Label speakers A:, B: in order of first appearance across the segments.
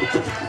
A: Bye.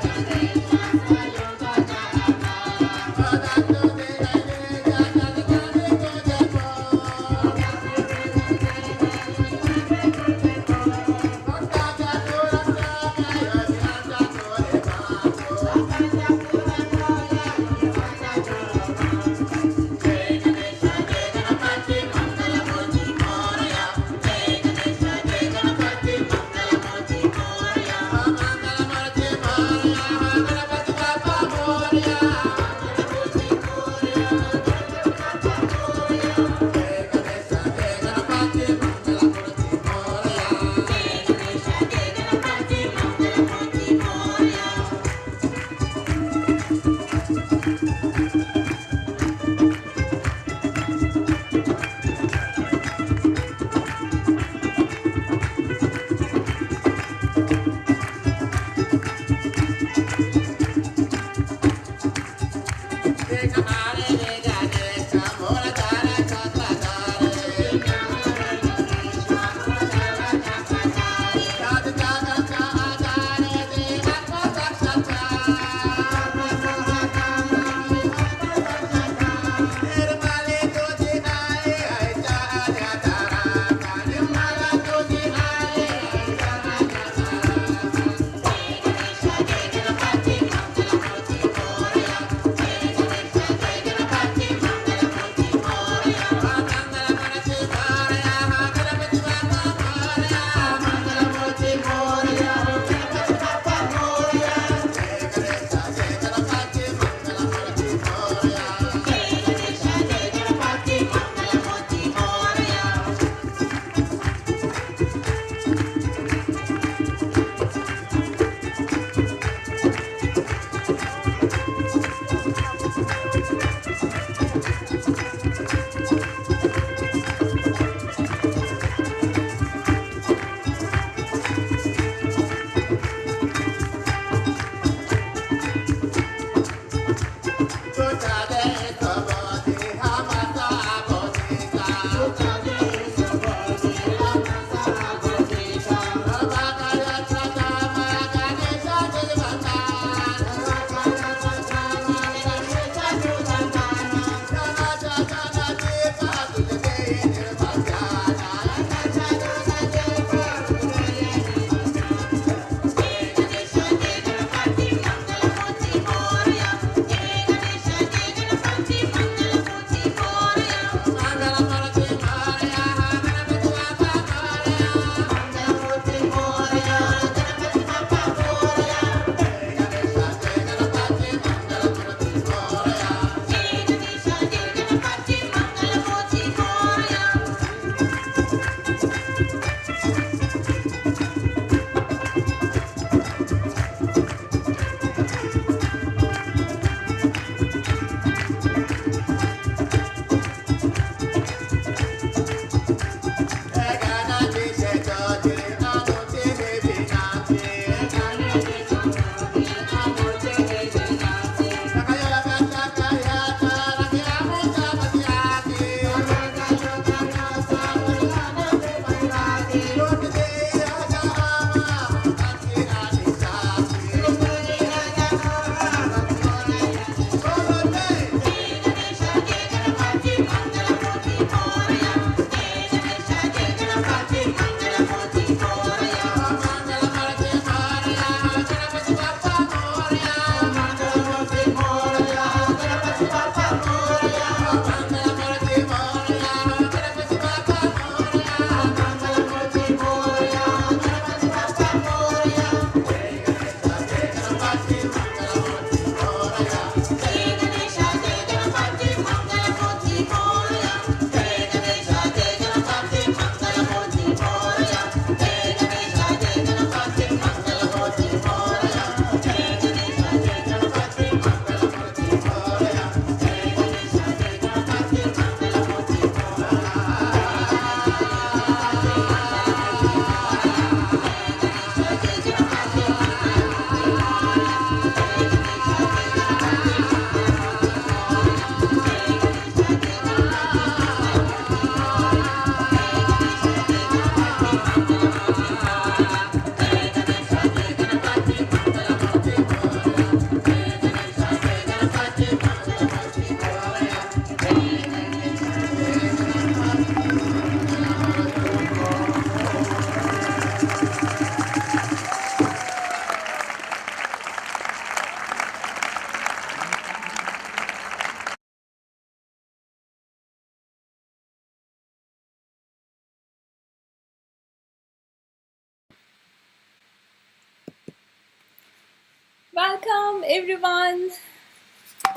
A: Welcome, everyone.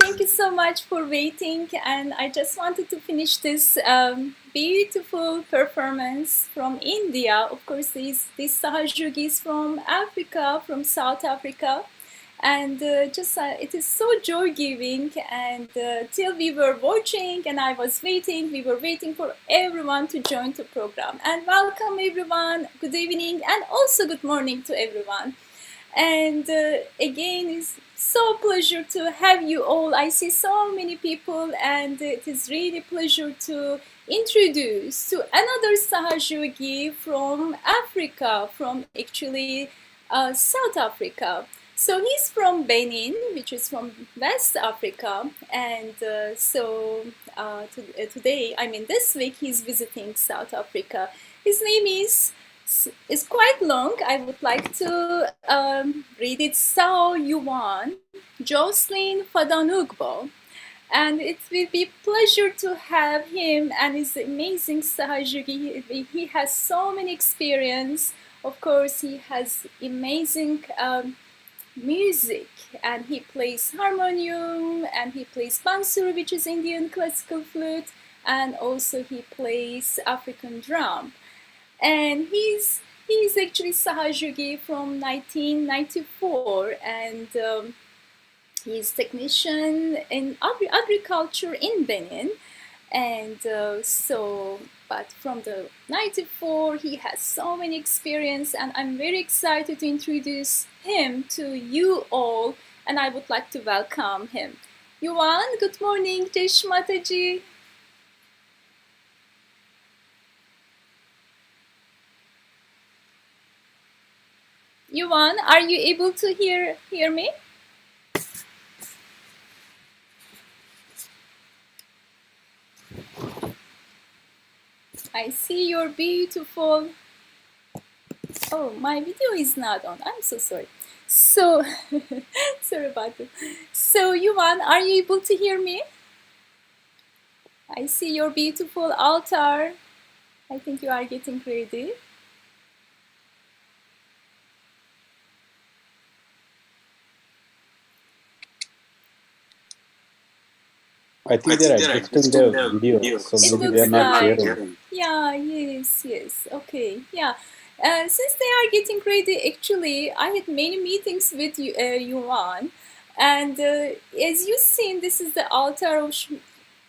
A: Thank you so much for waiting. And I just wanted to finish this beautiful performance from India. Of course, this Sahaja is from Africa, from South Africa. And it is so joy giving. And till we were watching and I was waiting, we were waiting for everyone to join the program. And welcome, everyone. Good evening and also good morning to everyone. And again, it's so pleasure to have you all. I see so many people, and it is really pleasure to introduce to another Sahajogi from Africa, from actually South Africa. So he's from Benin, which is from West Africa, and today, I mean this week, he's visiting South Africa. His name is quite long. I would like to read it. So Yvon, Jocelyn Fadonougbo. And it will be pleasure to have him and his amazing Sahajugi. He has so many experience. Of course, he has amazing music, and he plays harmonium, and he plays bansuri, which is Indian classical flute, and also he plays African drum. And he's actually Sahajugi from 1994, and he's technician in agriculture in Benin. And but from the 94, he has so many experience, and I'm very excited to introduce him to you all, and I would like to welcome him. Yuan, good morning. Jai Shri Mataji. Yuan, are you able to hear me? I see your beautiful. Oh, my video is not on. I'm so sorry. So, sorry about that. So, Yuan, are you able to hear me? I see your beautiful altar. I think you are getting ready.
B: I think they're adjusting the video, so maybe they're not sharing.
A: Yeah, yes. Okay, yeah. Since they are getting ready, actually, I had many meetings with Yuan, and as you've seen, this is the altar of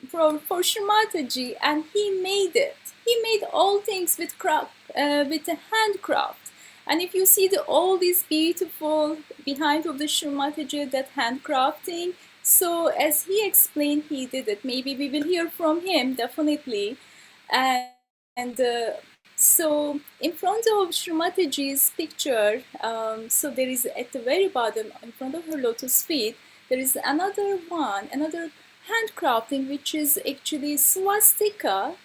A: for Shrimataji, and he made it. He made all things with with a handcraft. And if you see all these beautiful behind of the Shrimataji, that handcrafting, so as he explained, he did it. Maybe we will hear from him, definitely. And so in front of Shrimataji's picture, so there is at the very bottom, in front of her lotus feet, there is another one, another handcrafting, which is actually swastika.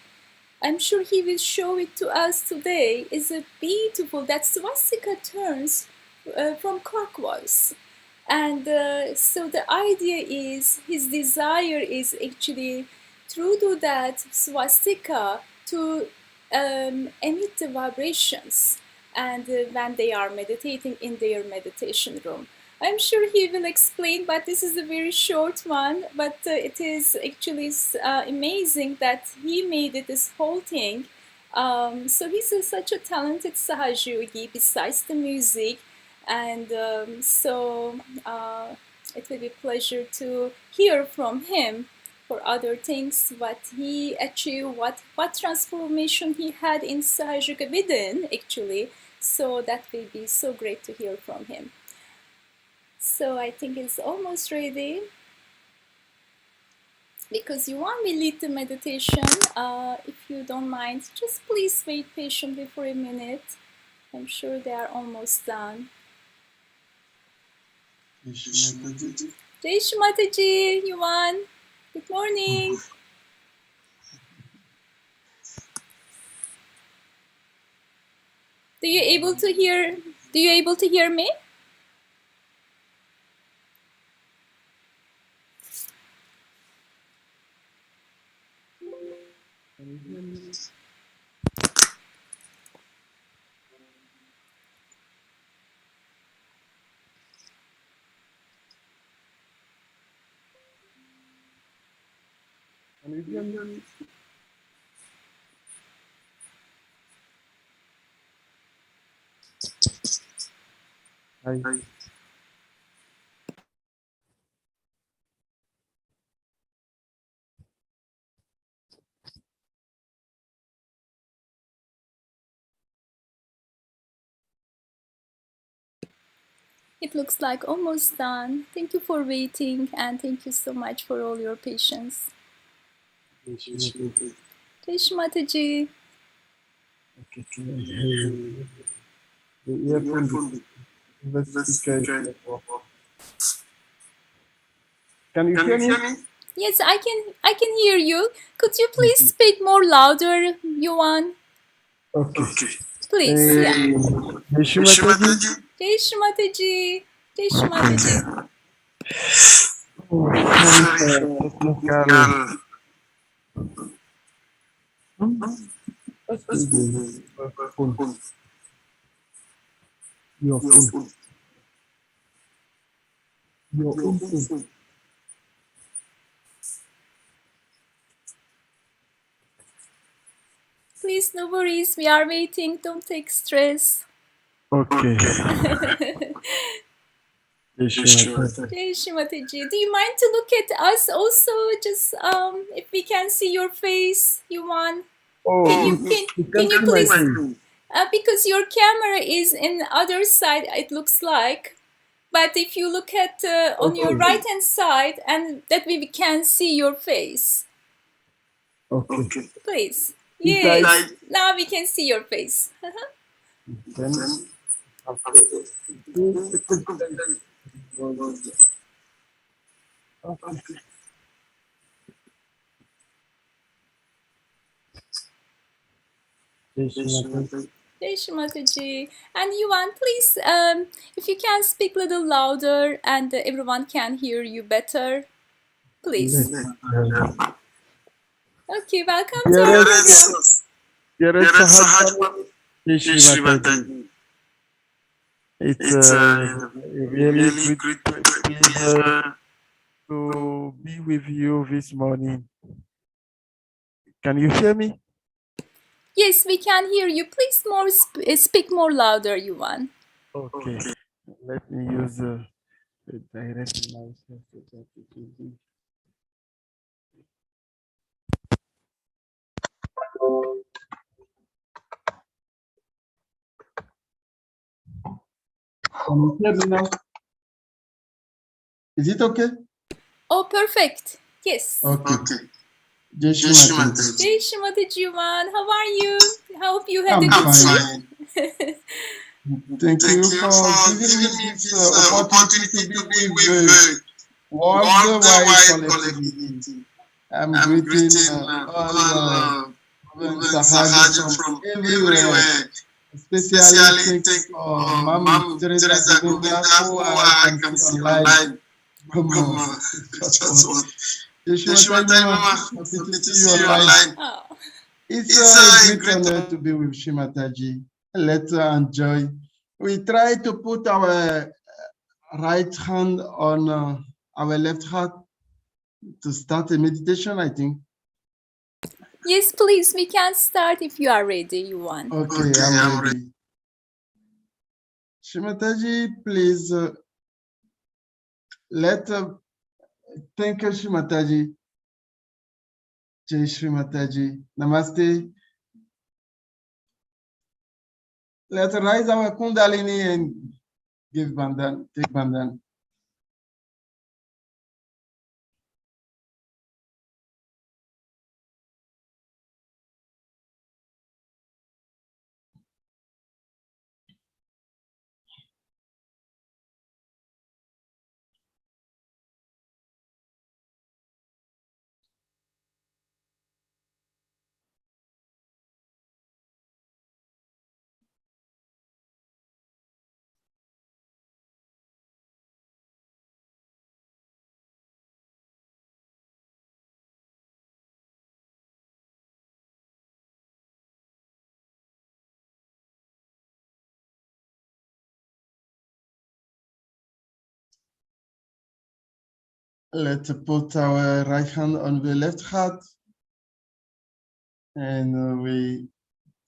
A: I'm sure he will show it to us today. Is a beautiful, that swastika turns from clockwise. And so the idea is, his desire is actually through to that swastika to emit the vibrations, and when they are meditating in their meditation room. I'm sure he will explain, but this is a very short one. But it is actually amazing that he made it, this whole thing. So he's such a talented Sahajogi besides the music, and it will be a pleasure to hear from him for other things, what he achieved, what transformation he had in Sahaja within, actually. So that will be so great to hear from him. So I think it's almost ready. Because you want me to lead the meditation, if you don't mind, just please wait patiently for a minute. I'm sure they are almost done. Jai Shri Mataji, Yvon. Good morning. Do you able to hear me?
C: Can you hear me? Hi.
A: It looks like almost done. Thank you for waiting and thank you so much for all your patience. Jai Shri Mataji.
C: Okay, the earphone, the speaker is not working. Can you hear me?
A: Yes, I can hear you. Could you please speak more louder, Yuan?
C: Okay.
A: Please, yeah.
C: Jai Shri Mataji.
A: Jai Shri Mataji. Jai Shri Mataji.
C: Oh, sorry for technical. Excuse me. Phone. Your phone. Your own phone.
A: Please, no worries. We are waiting. Don't take stress.
C: Okay. Jai Shri Mataji.
A: Jai Shri Mataji. Do you mind to look at us also? Just if we can see your face, Yuan.
C: Oh,
A: Can you
C: see my
A: please?
C: face.
A: Because your camera is in the other side, it looks like. But if you look at on your
C: Okay.
A: right hand side, and that we can see your face.
C: Okay.
A: Please.
C: Inside.
A: Yes. Now we can see your face.
C: Then after okay. Jai Shri Mataji.
A: Jai Shri Mataji. And Yuan, please, if you can speak a little louder and everyone can hear you better, please. Okay, welcome to our program.
C: Dearest Sahaja, Jai Shri Mataji. It's a really great pleasure to be with you this morning. Can you hear me?
A: Yes, we can hear you. Please speak more louder, Yuan.
C: Okay. Let me use the direct mouse so that it will be. Can you hear me now? Is it okay?
A: Oh, perfect. Yes.
C: Okay. Jai Shri Mataji.
A: Jai Shri Mataji, Yuan. How are you? I hope you had a
C: I'm
A: good sleep.
C: fine. Thank you for giving me this opportunity to be with the worldwide collectivity. I'm greeting all Sahaja from everywhere. Especially thanks for Mom Teresa Govinda, who I can see online. Just one. Yeshua Mama, happy to see you online.
A: Oh.
C: It's a great honor to be with Shimataji. Let's enjoy. We try to put our right hand on our left heart to start a meditation, I think.
A: Yes, please, we can start if you are ready, Yuan.
C: Okay, I'm ready. Shimataji, please thank you, Shimataji. Jai Shrimataji. Namaste. Let's raise our Kundalini and give Bandhan, take Bandhan. Let's put our right hand on the left heart And we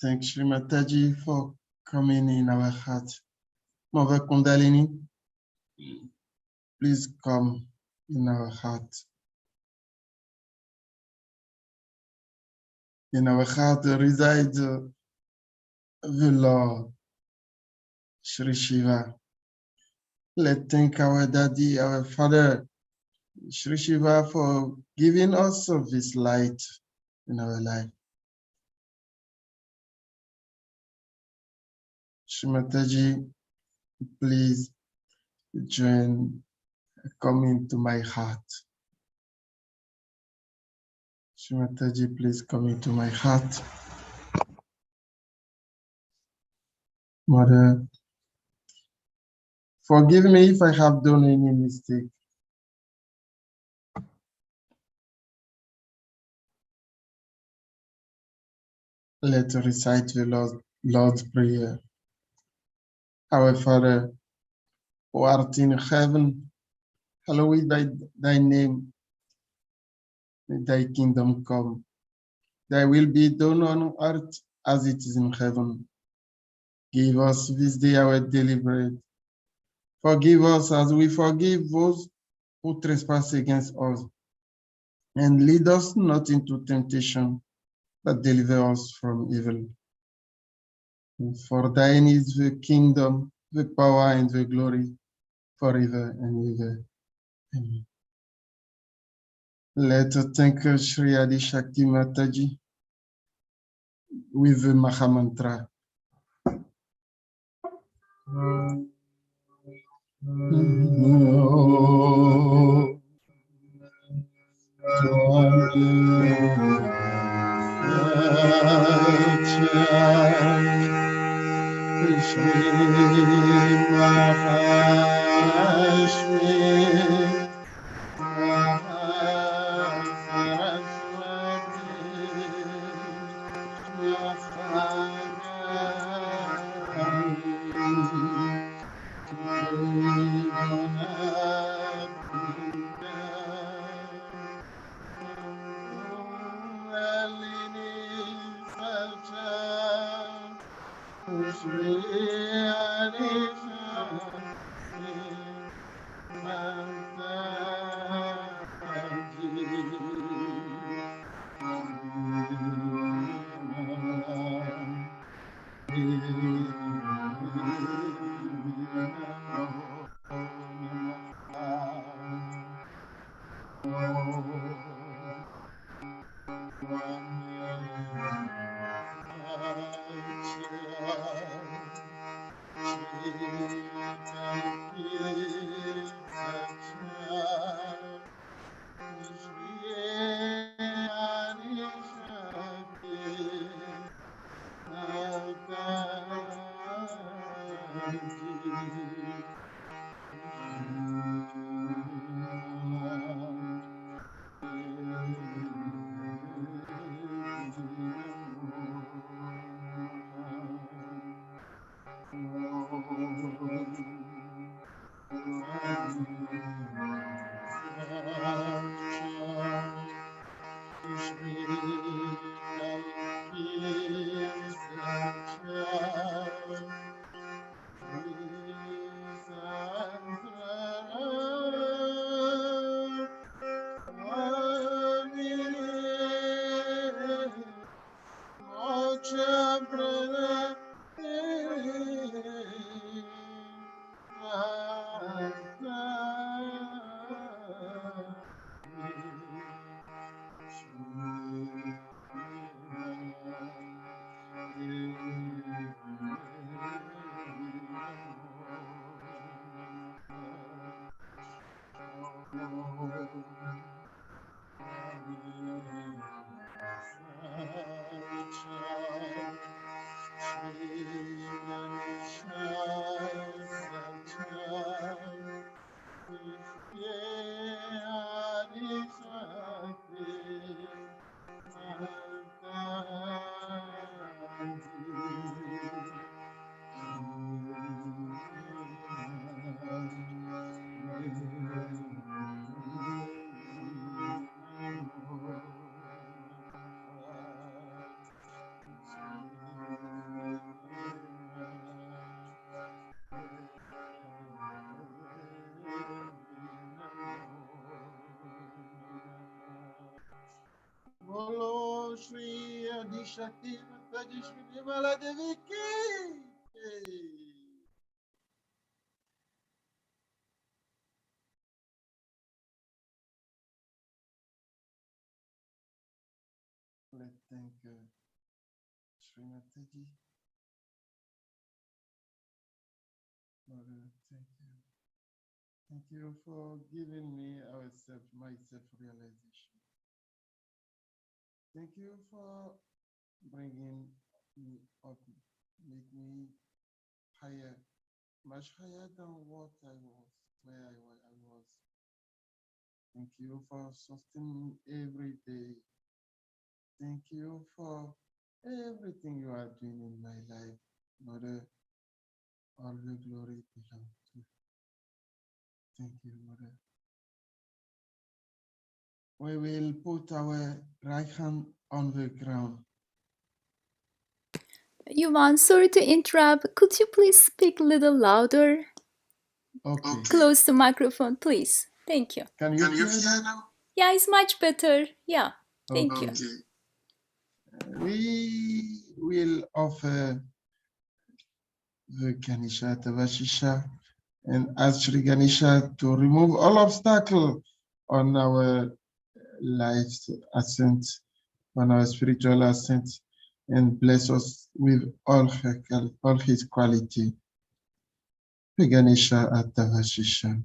C: thank Shri Mataji for coming in our heart. Mother Kundalini, please come in our heart. In our heart resides the Lord, Shri Shiva. Let's thank our Daddy, our Father, Shri Shiva, for giving us of this light in our life. Shri Mataji, please join, come into my heart. Shri Mataji, please come into my heart. Mother, forgive me if I have done any mistake. Let's recite the Lord's Prayer. Our Father, who art in heaven, hallowed be thy name. May thy kingdom come. Thy will be done on earth as it is in heaven. Give us this day our daily bread. Forgive us as we forgive those who trespass against us. And lead us not into temptation, but deliver us from evil. And for thine is the kingdom, the power, and the glory, forever and ever. Amen. Let us thank Shri Adi Shakti Mataji with the Maha Mantra. Bolo Shri Adishakti Mataji Shri Vimala Devi Ki. Let's thank Shri Mataji. Thank you. Thank you for giving me my self-realization. Thank you for bringing me up, make me higher, much higher than what I was, where I was. Thank you for sustaining me every day. Thank you for everything you are doing in my life. Mother, all the glory belongs to you. Thank you, Mother. We will put our right hand on the ground.
A: Yvon, sorry to interrupt. Could you please speak a little louder?
C: Okay.
A: Close the microphone, please. Thank you.
C: Can you hear now?
A: Yeah, it's much better. Yeah, thank you.
C: We will offer the Ganesha Tavashisha and ask Sri Ganesha to remove all obstacles on our life's ascent, on our spiritual ascent, and bless us with all his quality. Sri Ganesha Tavashisha.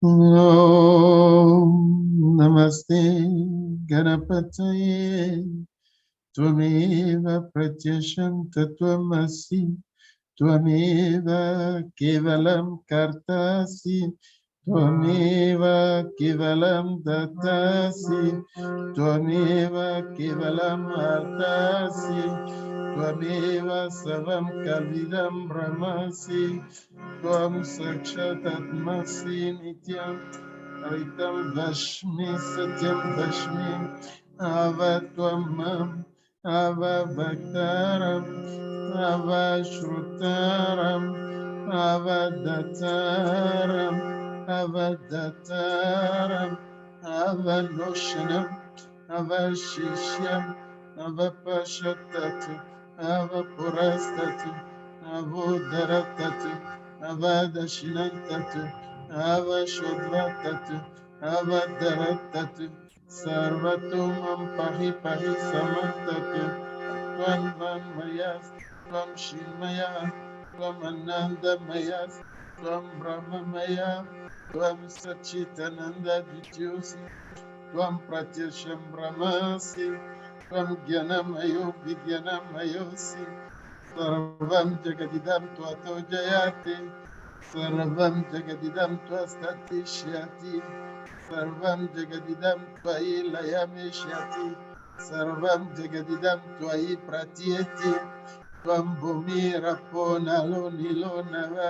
C: Om Namaste Ganapataye Tvameva Pratyasham Tatvamasi Tvameva Kevalam Kartasi Tvameva Kevalam Datasi Tvameva Kevalam Artasi Tvameva Savam Kalvidam Brahmasi Tvam Sakshatatmasi Nityam Aritam Vashmi Satyam Vashmi Avatwamam Avabhaktaram Avashrutaram Avadataram Avadataram Avanoshanam Avashishyam Avapashatatu Avapurastatu Avodaratatu Avadashinantatu Avashodvatatu Avadaratatu Sarvatumam Pahi Pahi Samantatu Tvam Mayas Tvam Shinmaya Tvam Anandamayas Tvam Brahmamaya Tvam Sachitananda Dityusi Tvam Pratyasham Brahmasi Tvam Gyanamayo Vidyanamayosi Sarvam Jagadidam Tvato Jayate Sarvam Jagadidam Tvastatishyati Sarvam Jagadidam Tvai Layamishyati Sarvam Jagadidam Tvai Pratyeti Tvam Bhumi Rapo Nalo Nilo Nava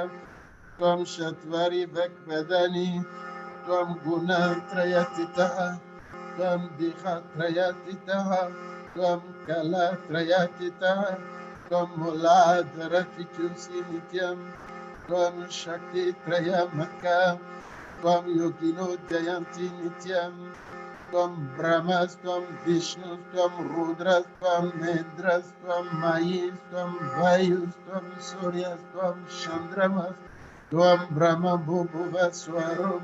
C: Tvam Shatvari Vakvadani Tvam Guna Trayatitaha Tvam Diha Trayatitaha Tvam Kala Trayatitaha Tvam Muladhara Fichusi Nityam Tvam Shakti Trayamaka Tvam Yogino Jayanti Nityam Tvam Brahmas, Tvam Vishnu, Tvam Rudras, Tvam Medras, Tvam Mayis, Tvam Vayus, Tvam Suryas, Tvam Chandramas, Tvam Brahma Bhuva Swarum,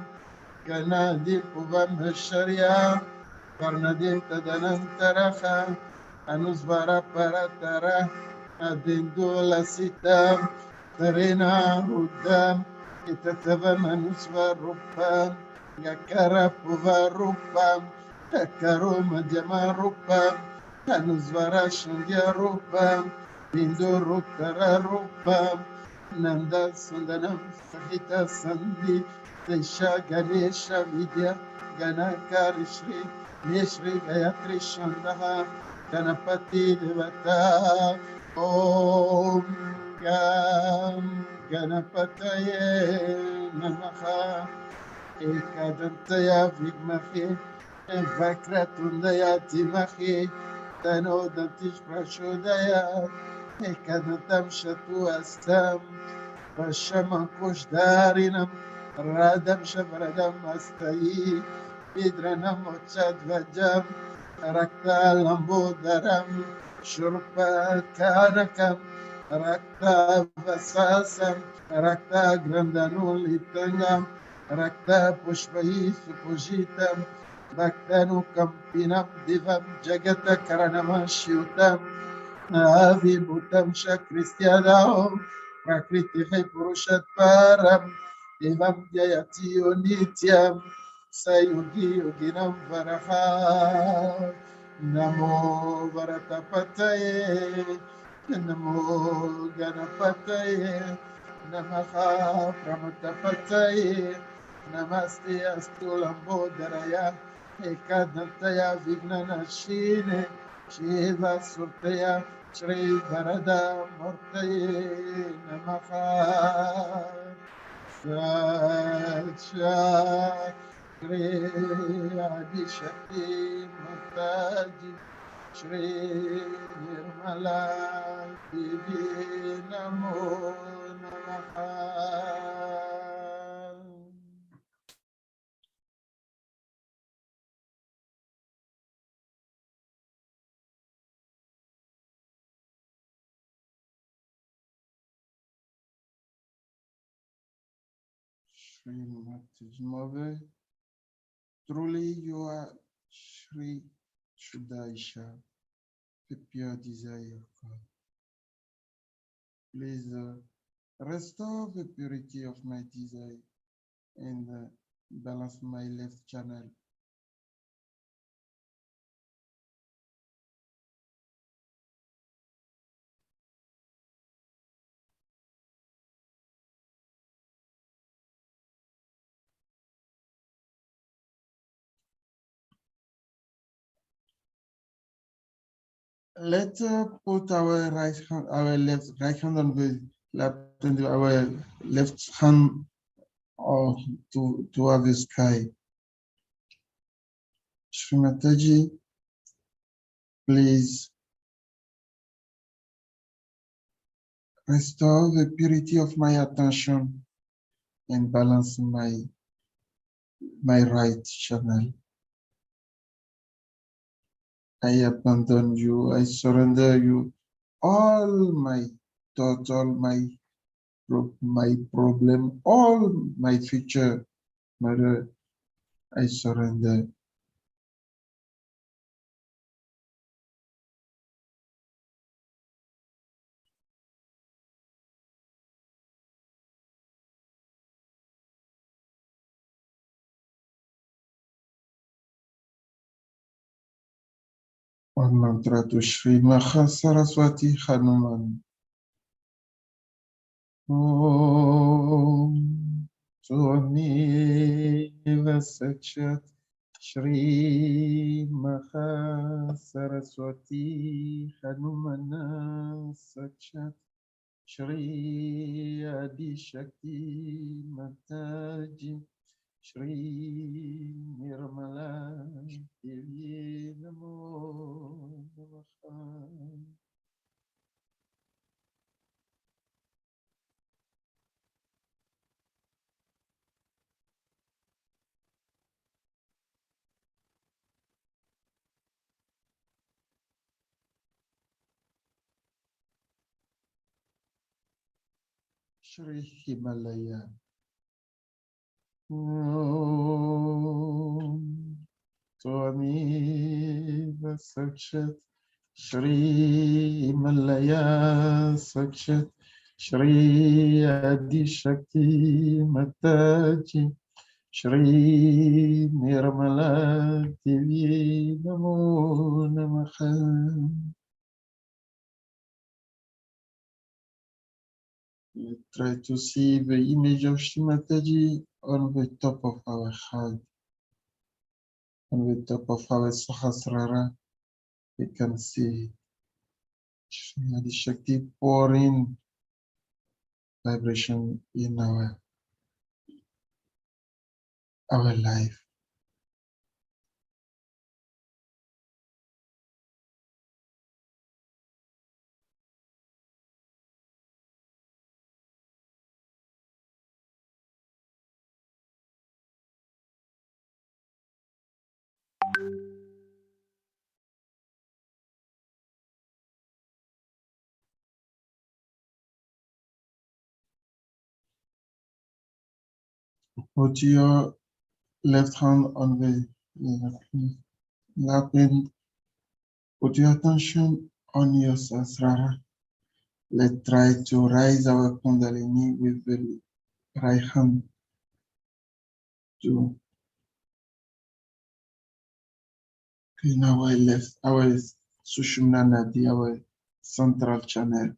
C: Ganadi Puvam Sharya, Karnadim Tadanantaraha, Anusvara Paratara, Adindula Sitam, Tarena Rudam, Itatavam Anusvarupam, Yakara Puvarupam, Takaro Madhyamarupam, Anusvara Shandhyarupam, Bindurutara Rupam, Nanda Sundanam Sahita Sandhi, Desha Ganesha Vidya, Ganakari Shri, Neshri Gayatri Shandaha, Ganapati Devata, Om Gam Ganapataye Namaha. Ekadantaya Vigmahi, Vakratundaya Timahi, Tano Dantish Prashodaya, Ekadantam Shatu Astam, Vashamam Kushdarinam, Radam Shavradam Astayi, Vidranam Ochad Vajam, Rakta Lambodaram, Shurpa Karakam, Rakta Vasasam, Rakta Grandanulitangam, Rakta Pushpai Supujitam, Bhaktanukam Pinam Divam Jagata Karanamashyutam, Avibhutam Shakristyadam, Prakriti Purushatparam, Evam Jayati Nityam, Sayugi Yoginam Varaha, Namo Varatapataye, Namo Ganapataye, Namaha Pramatapataye, Namaste Astulambodaraya, Ekadantaya Vignanashine, Shiva Surtaya, Shri Varada Murtaye Namaha. Sacha Shri Adi Shakti Mataji Shri Nirmala Devi Namo Namaha. Shri Mataji, truly you are Shri Shudaisha, the pure desire of God. Please restore the purity of my desire and balance my left channel. Let's put our right hand on the lap, and our left hand toward the sky. Srimataji, please restore the purity of my attention and balance my right channel. I abandon you. I surrender you all my thoughts, all my problem, all my future, Mother, I surrender. One mantra to Shri Mahasaraswati Hanuman. Om Swameva Sachat Shri Mahasaraswati Hanumana Sachat Shri Adi Shakti Mataji Shri Nirmala Devi Namo Namaha. Shri Himalaya. Om Swameva Sachat Shri Himalaya Sachat Shri Adi Shakti Mataji Shri Nirmala Devi Namo Namaha. We try to see the image of Shrimataji on the top of our heart, on the top of our Sahasrara. We can see Shri Adi Shakti pouring vibration in our life. Put your left hand on the lap and put your attention on your Sahasrara. Let's try to raise our Kundalini with the right hand to clean our Sushumna Nadi, our central channel.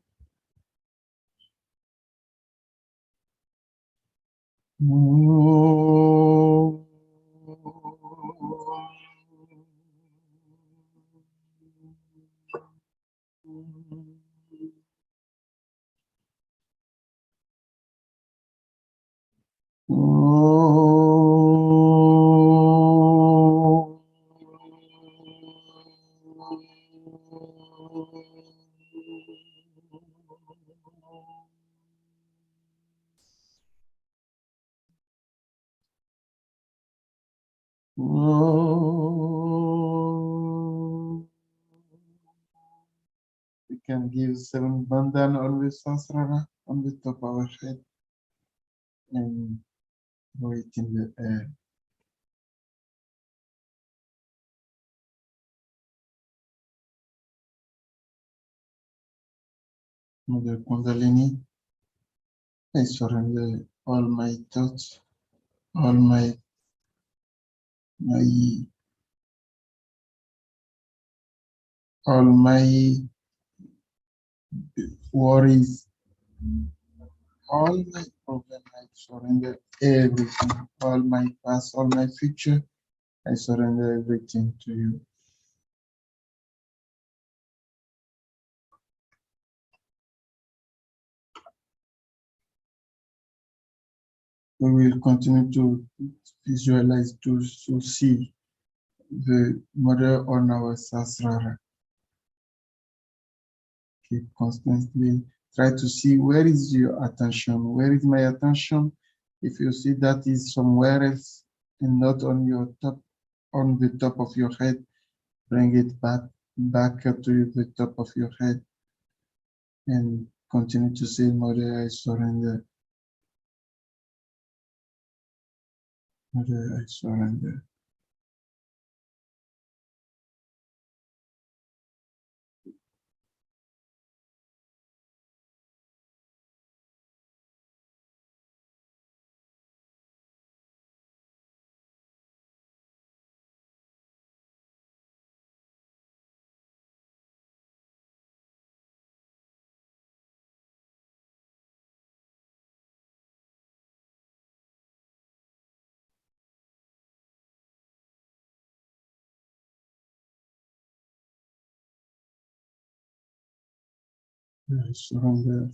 C: We can give 7 bandhan on the Sahasrara on the top of our head and throw it in the air. Mother Kundalini, I surrender all my thoughts, all my all my worries, all my problems. I surrender everything, all my past, all my future. I surrender everything to you. We will continue to visualize, to see the mother on our Sahasrara. Keep constantly try to see where is your attention, where is my attention. If you see that is somewhere else and not on your top, on the top of your head, bring it back to the top of your head and continue to say, Mother, I surrender. Mother, I surrender. I surrender.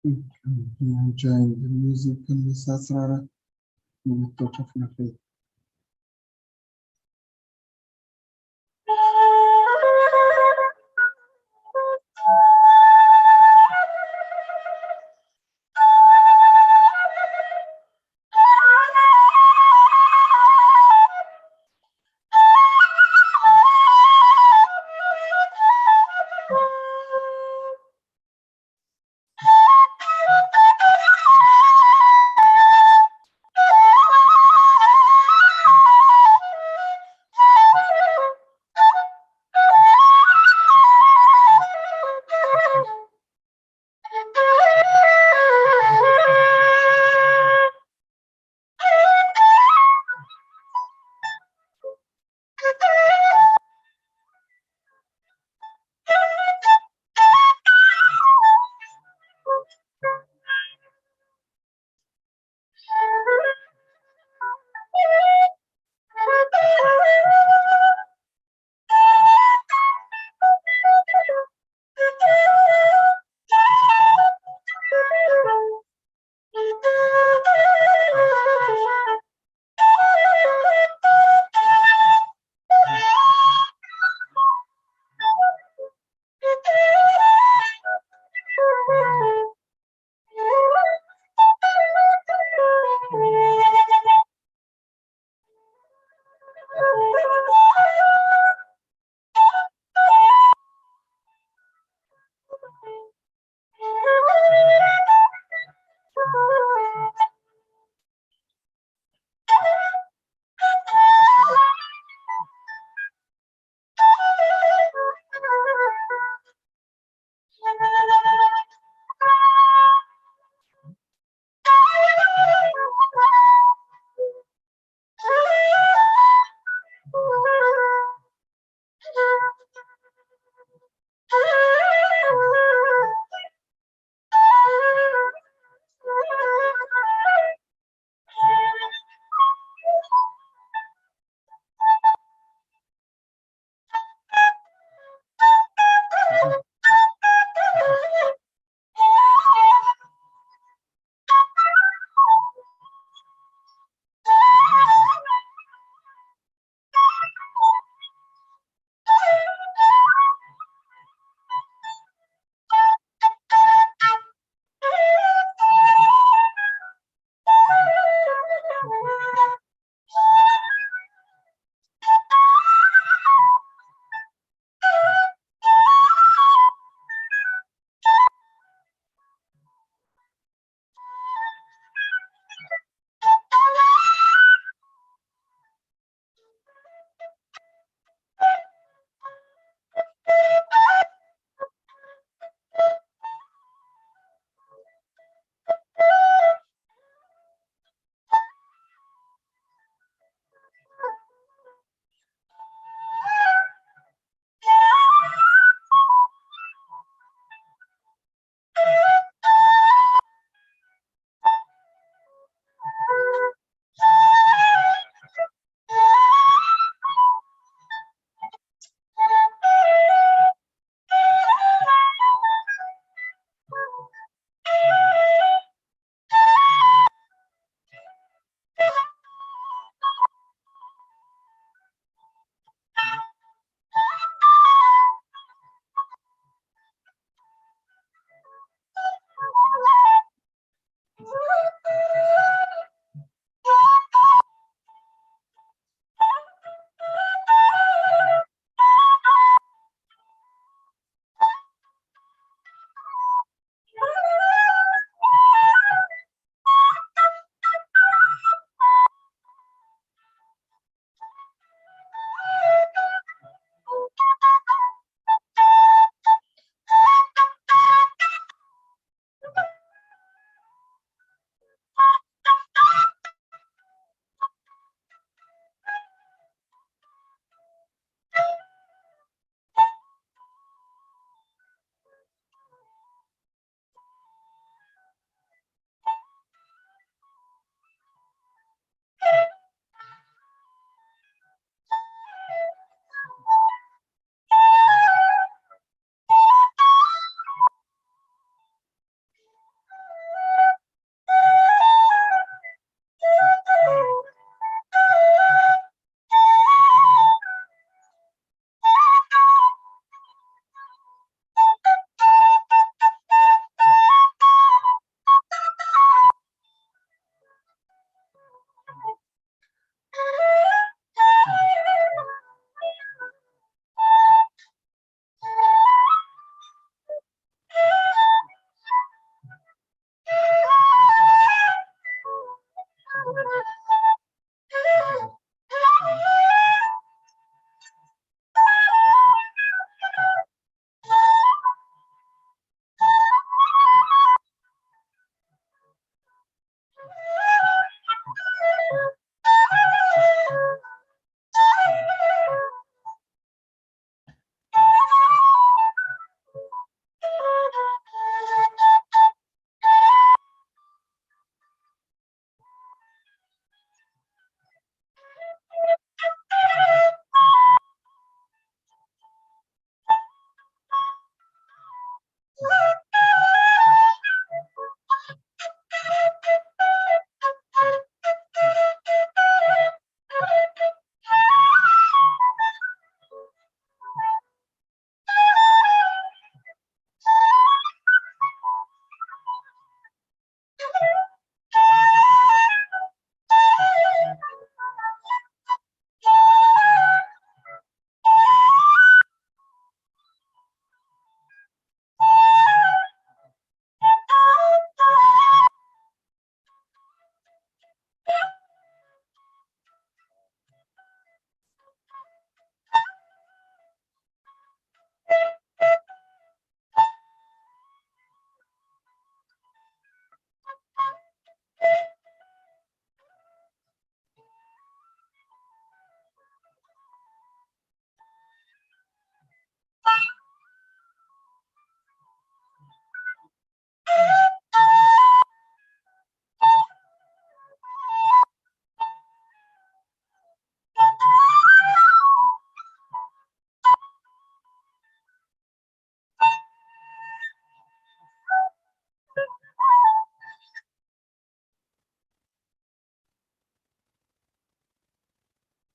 C: Be enjoying the music and the Sahasrara in the top of your head.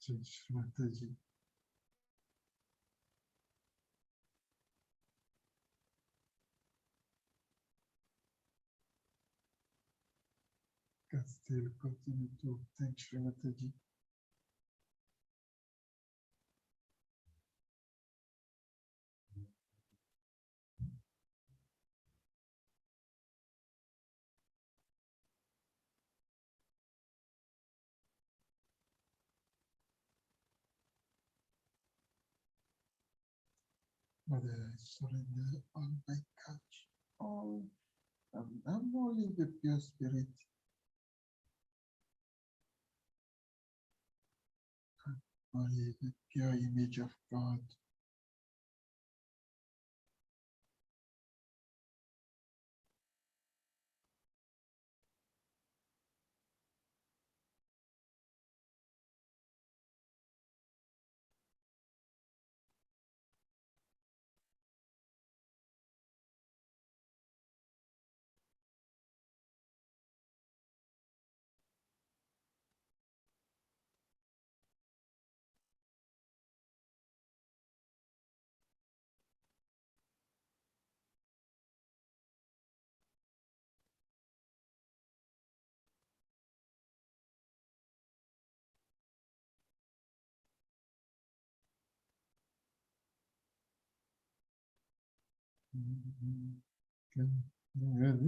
C: Jai Shri Mataji. Can still continue to thank Shri Mataji. Mother, I surrender all my couch, all, I'm only the pure spirit. Only the pure image of God.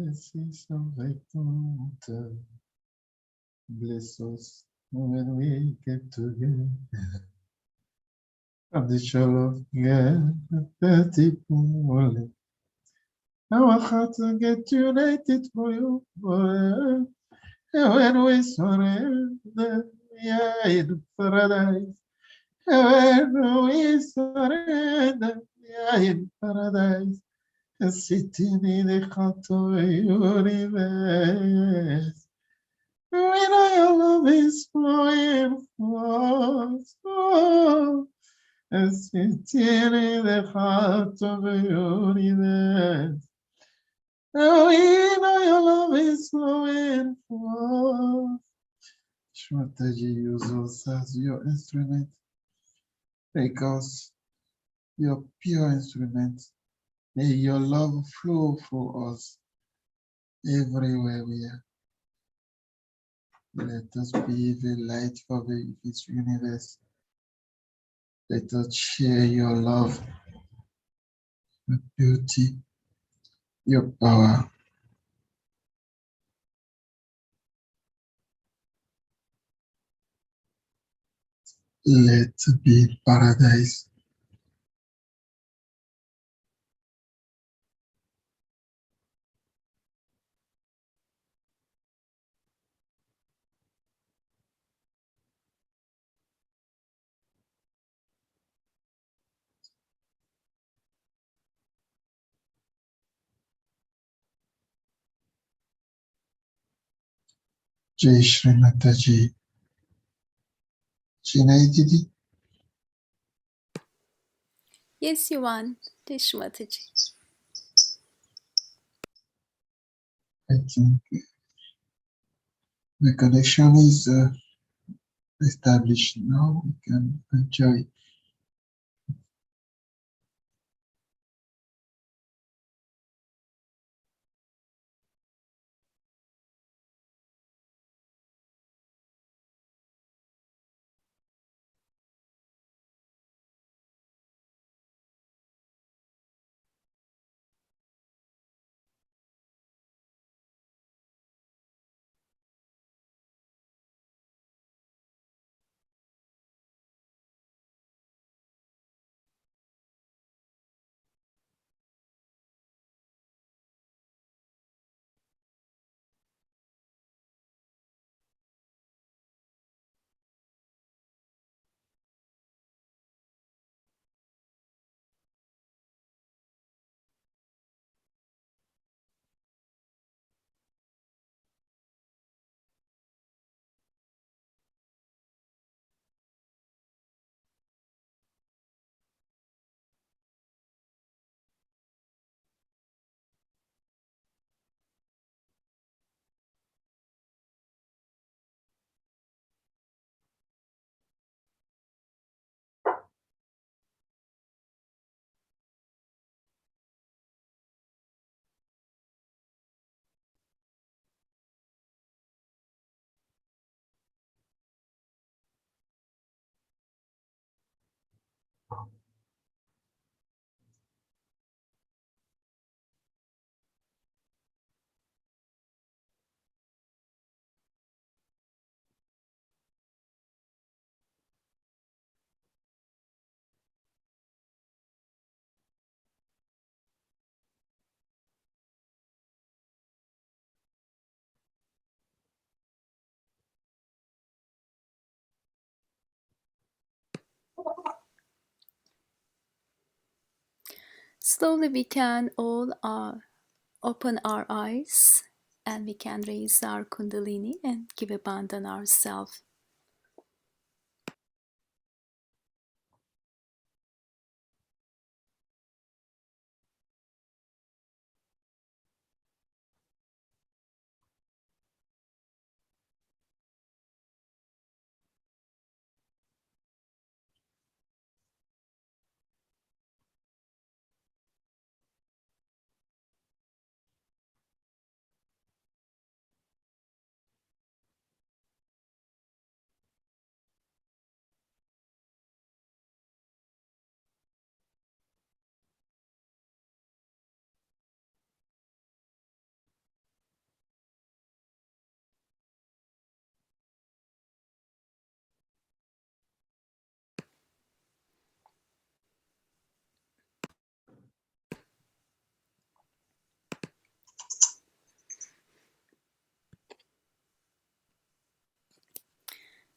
C: This avec ton bless us when we get together. Of the shore of God, people, our hearts get united for you. And when we surrender, we are in paradise. And when we surrender, we are in paradise. Sitting in the heart of the universe. We know your love is flowing for us. Oh, sitting in the heart of the universe. Oh, we know your love is flowing for us. Shmataji, use us as your instrument. Make us your pure instrument. May your love flow for us everywhere we are. Let us be the light for this universe. Let us share your love, your beauty, your power. Let it be paradise. Jai Shri Mataji. Chinai Didi.
A: Yes, Yvon. Teshmataji.
C: I think the connection is established now. We can enjoy.
A: Slowly we can all open our eyes and we can raise our kundalini and give abandon ourselves.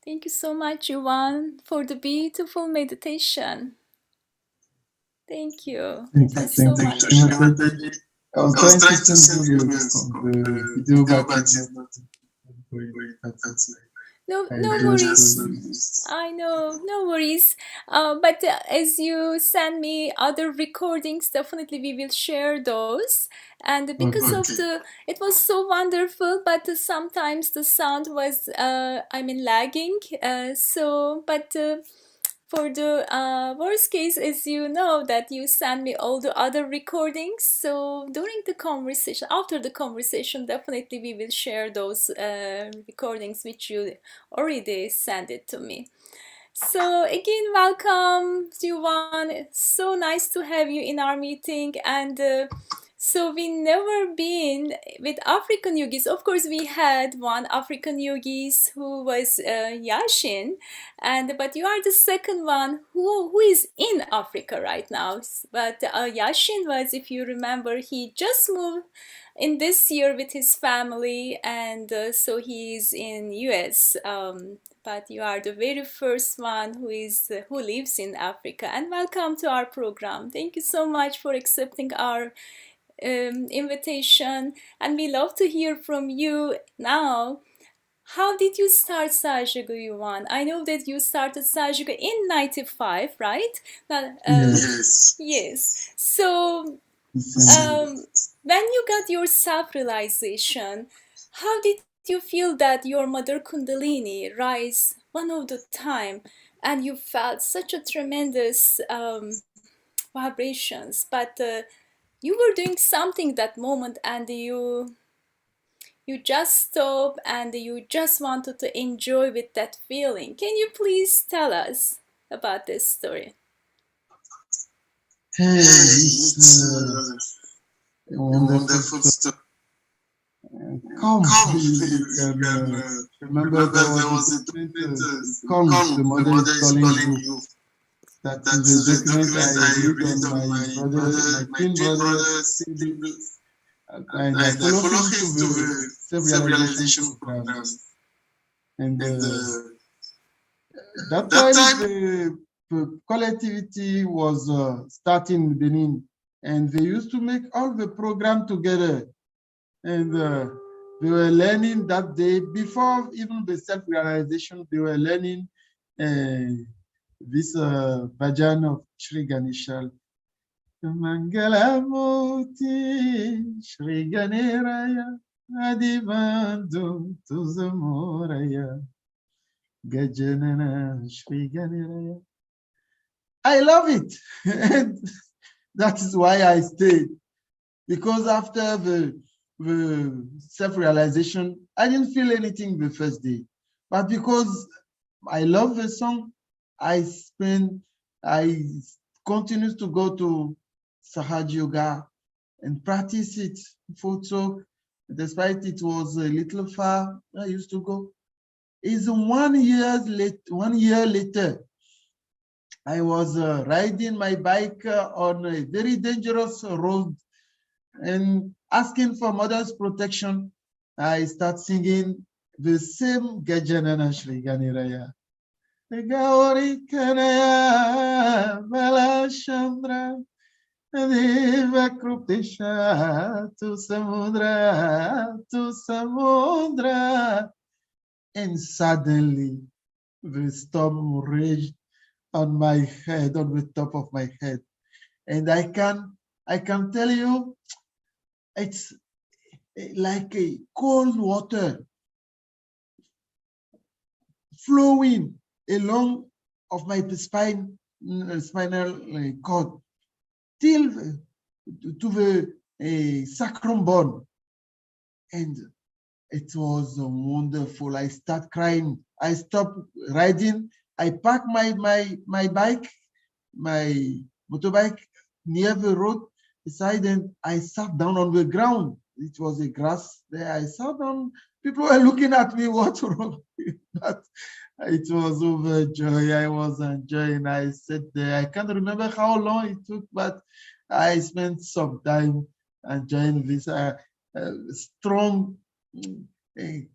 A: Thank you so much, Yvon, for the beautiful meditation. Thank you.
C: Thank
A: It
C: you,
A: was so
C: thank you,
A: wonderful.
C: Shimataji. I was trying to send you the video, but it's not going. That's
A: No,
C: I
A: no worries.
C: just
A: I know, no worries. But as you send me other recordings, definitely we will share those. And because
C: okay.
A: of it was so wonderful, but sometimes the sound was, lagging. But for the worst case, as you know, that you send me all the other recordings. So during the conversation, after the conversation, definitely we will share those recordings which you already sent it to me. So again, welcome, Yvonne. So nice to have you in our meeting. And so we never been with African yogis. Of course, we had one African yogis who was Yashin, and but you are the second one who is in Africa right now. But Yashin was, if you remember, he just moved in this year with his family, and so he's in US. But you are the very first one who lives in Africa. And welcome to our program. Thank you so much for accepting our invitation, and we love to hear from you now. How did you start Sahaja, Yuan? I know that you started Sahaja in '95, right? Now,
C: Yes.
A: yes. So when you got your self-realization, how did you feel that your mother Kundalini rise one of the time, and you felt such a tremendous vibrations, but you were doing something that moment, and you just stopped and you just wanted to enjoy with that feeling. Can you please tell us about this story?
C: Hey, it's a wonderful story. Come, you can remember there was a document. Come, the mother is calling you. That is a document I read on my brother, my twin brother, and I follow him to the self-realization programs. And that time the collectivity was starting in Benin, and they used to make all the program together, and they were learning that day before even the self-realization. They were learning this bhajan of Sri Ganeshal. Mangalamuti Shri Ganeraya Adivando Tuzamoraya Gajanana Shri Ganeraya. I love it. And that is why I stayed. Because after the self-realization, I didn't feel anything the first day. But because I love the song, I continue to go to Sahaja Yoga and practice it. So despite it was a little far, I used to go. It's 1 year late. 1 year later, I was riding my bike on a very dangerous road and asking for mother's protection. I start singing the same Gajanana Shri Ganiraya. Gauri Kanaya Balashandra Deva Kruptisha to Samudra. And suddenly the storm raged on my head, on the top of my head. And I can tell you, it's like a cold water flowing along of my spinal cord till to the sacrum bone. And it was wonderful. I start crying. I stopped riding. I parked my bike, my motorbike near the road beside, and I sat down on the ground. It was a grass there. I sat down. People were looking at me, what's wrong? But it was overjoy. I was enjoying. I sat there. I can't remember how long it took, but I spent some time enjoying this strong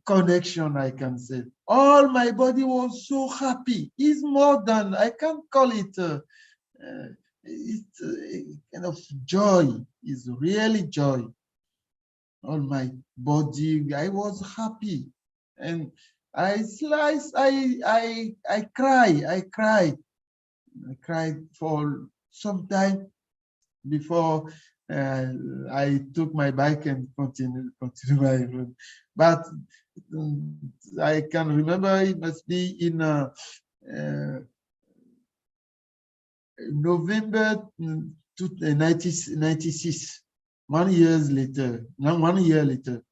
C: connection, I can say. All my body was so happy. It's more than, I can't call it, it's a kind of joy. It's really joy. All my body, I was happy. And I cried for some time before I took my bike and continue my route. But I can remember it must be in November 1996, 1 year later. Now 1 year later.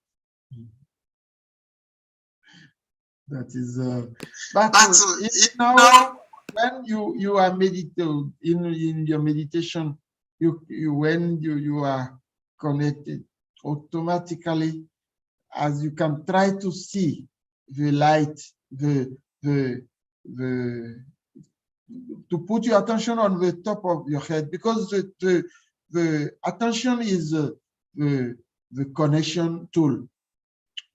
C: That is, but now when you are meditating in your meditation, when you are connected, automatically, as you can try to see the light, to put your attention on the top of your head, because the attention is the connection tool.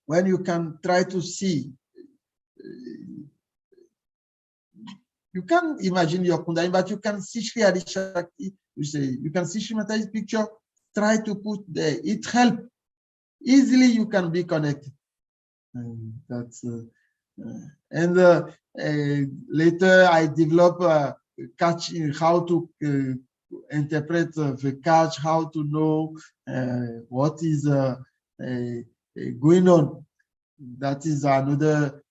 C: When you can try to see, you can imagine your Kundalini, but you can see Shri Adi Shakti, you can see Shrimata's picture, try to put there. It helps. Easily you can be connected. And that's later I develop catching, how to interpret the catch, how to know what is going on. That is another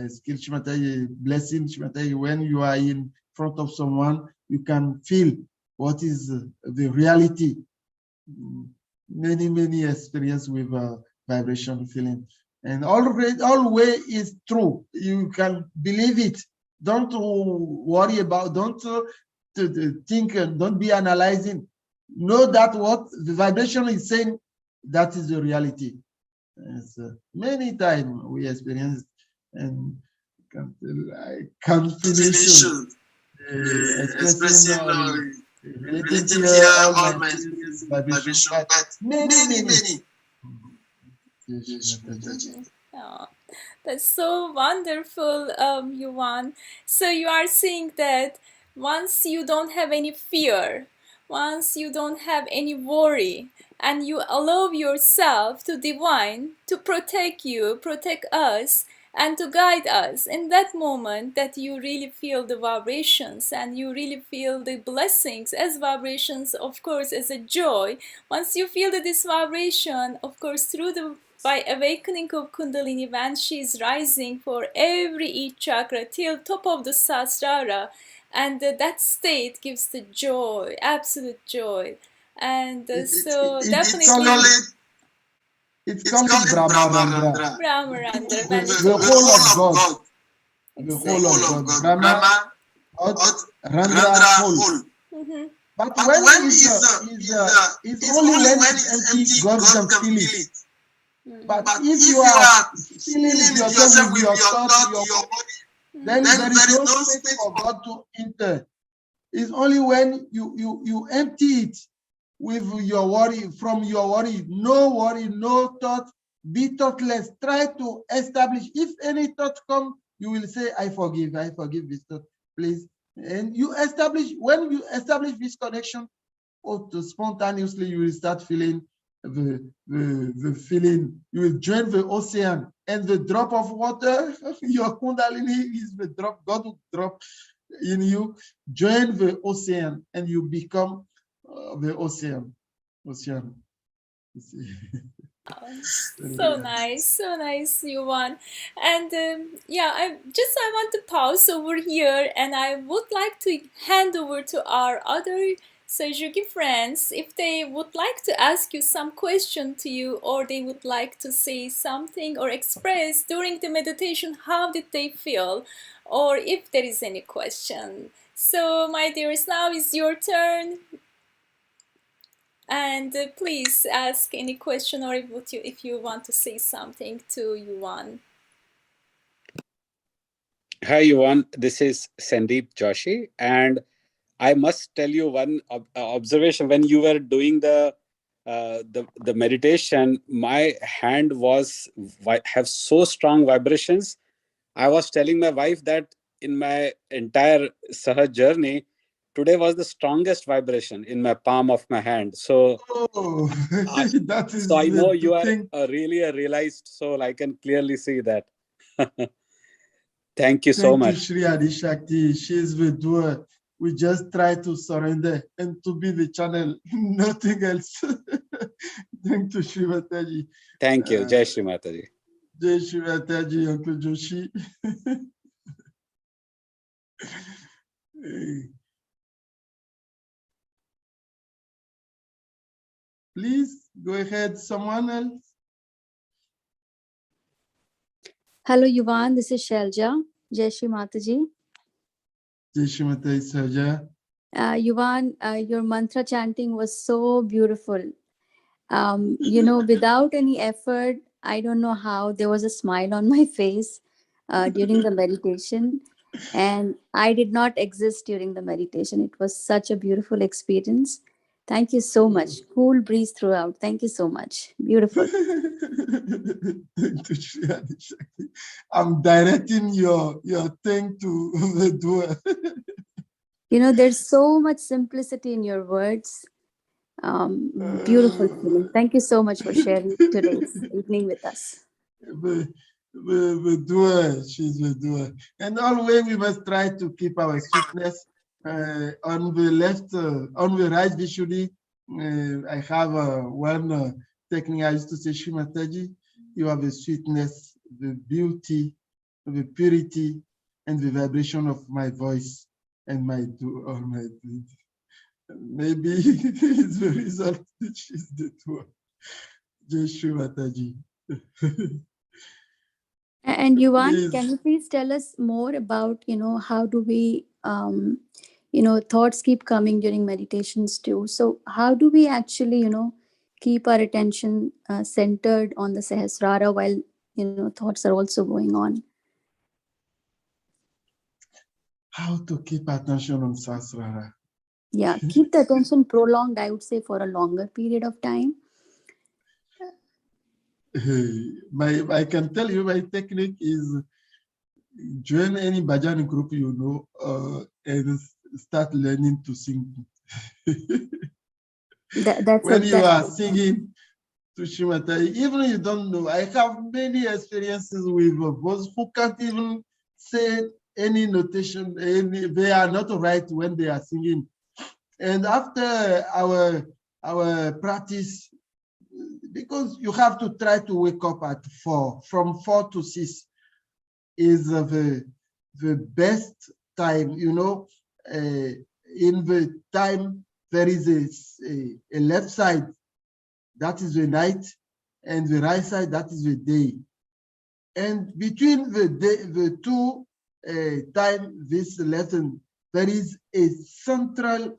C: skill, Shrimatai, blessing, Shrimatai. When you are in front of someone, you can feel what is the reality. Many experience with vibration feeling, and always is true. You can believe it. Don't worry about, don't think, and don't be analyzing. Know that what the vibration is saying, that is the reality. Many times we experience, and I can't finish expressing relating here all my vibration, but many.
A: Oh, that's so wonderful, Yvon. So you are saying that once you don't have any fear, once you don't have any worry, and you allow yourself to divine, to protect you, protect us, and to guide us, in that moment that you really feel the vibrations and you really feel the blessings as vibrations, of course, as a joy. Once you feel this vibration, of course, through the by awakening of Kundalini, when she is rising for every each chakra till top of the Sahasrara, and that state gives the joy, absolute joy. And so definitely
C: it's called Brahmarandra.
A: Brahmarandra,
C: The whole of God. The whole of God. Brahma, Randra, whole. But when it's only when it's empty, God can feel it. But if you are feeling yourself with your thoughts, your body, then there is no space for God to enter. It's only when you empty it with your worry, from your worry, no thought, be thoughtless. Try to establish, if any thought come, you will say, I forgive this thought, please. And you establish, when you establish this connection, spontaneously you will start feeling the feeling. You will join the ocean, and the drop of water, your kundalini is the drop, God will drop in you. Join the ocean, and you become the ocean.
A: So nice, Yvon. And yeah, I want to pause over here, and I would like to hand over to our other Sajuki friends if they would like to ask you some question to you, or they would like to say something or express during the meditation how did they feel, or if there is any question. So my dears, now is your turn. And please ask any question, or if you want to say something to Yvon.
B: Hi, Yvon. This is Sandeep Joshi. And I must tell you one observation. When you were doing the meditation, my hand have so strong vibrations. I was telling my wife that in my entire Sahaja journey, today was the strongest vibration in my palm of my hand. So,
C: that is
B: so I know you are
C: thing.
B: really a realized soul. I can clearly see that. Thank you so much.
C: Thank you, Shri Adi Shakti. She's the doer. We just try to surrender and to be the channel, nothing else. Thank you, Shri Mataji.
B: Thank you. Jai Shri Mataji.
C: Jai Shri Mataji, Uncle Joshi. Please go ahead, someone else.
D: Hello, Yvon. This is Shelja. Jai Shri Mataji.
C: Jai Shri Mataji, Sahaja.
D: Yvon, your mantra chanting was so beautiful. You know, without any effort, I don't know how, there was a smile on my face during the meditation. And I did not exist during the meditation. It was such a beautiful experience. Thank you so much. Cool breeze throughout. Thank you so much. Beautiful.
C: I'm directing your thing to the doer.
D: You know, there's so much simplicity in your words. Beautiful feeling. Thank you so much for sharing today's evening with us.
C: The doer, she's the doer. And always we must try to keep our sweetness on the left, on the right visually. I have one technique I used to say, Shri Mataji, you have the sweetness, the beauty, the purity, and the vibration of my voice and my maybe it's the result that she's the doer. Jai Shri Mataji.
D: And Yvon, can you please tell us more about, you know, how do we, you know, thoughts keep coming during meditations too. So how do we actually, you know, keep our attention centered on the Sahasrara while, you know, thoughts are also going on?
C: How to keep attention on Sahasrara?
D: Yeah, keep the attention prolonged, I would say, for a longer period of time.
C: I can tell you my technique is join any bhajan group you know and start learning to sing. When you are singing to Shri Mataji, even you don't know, I have many experiences with those who can't even say any notation, they are not right when they are singing. And after our practice, because you have to try to wake up at 4, from 4 to 6 is the best time, you know. In the time, there is a left side, that is the night, and the right side, that is the day. And between the two time, this lesson, there is a central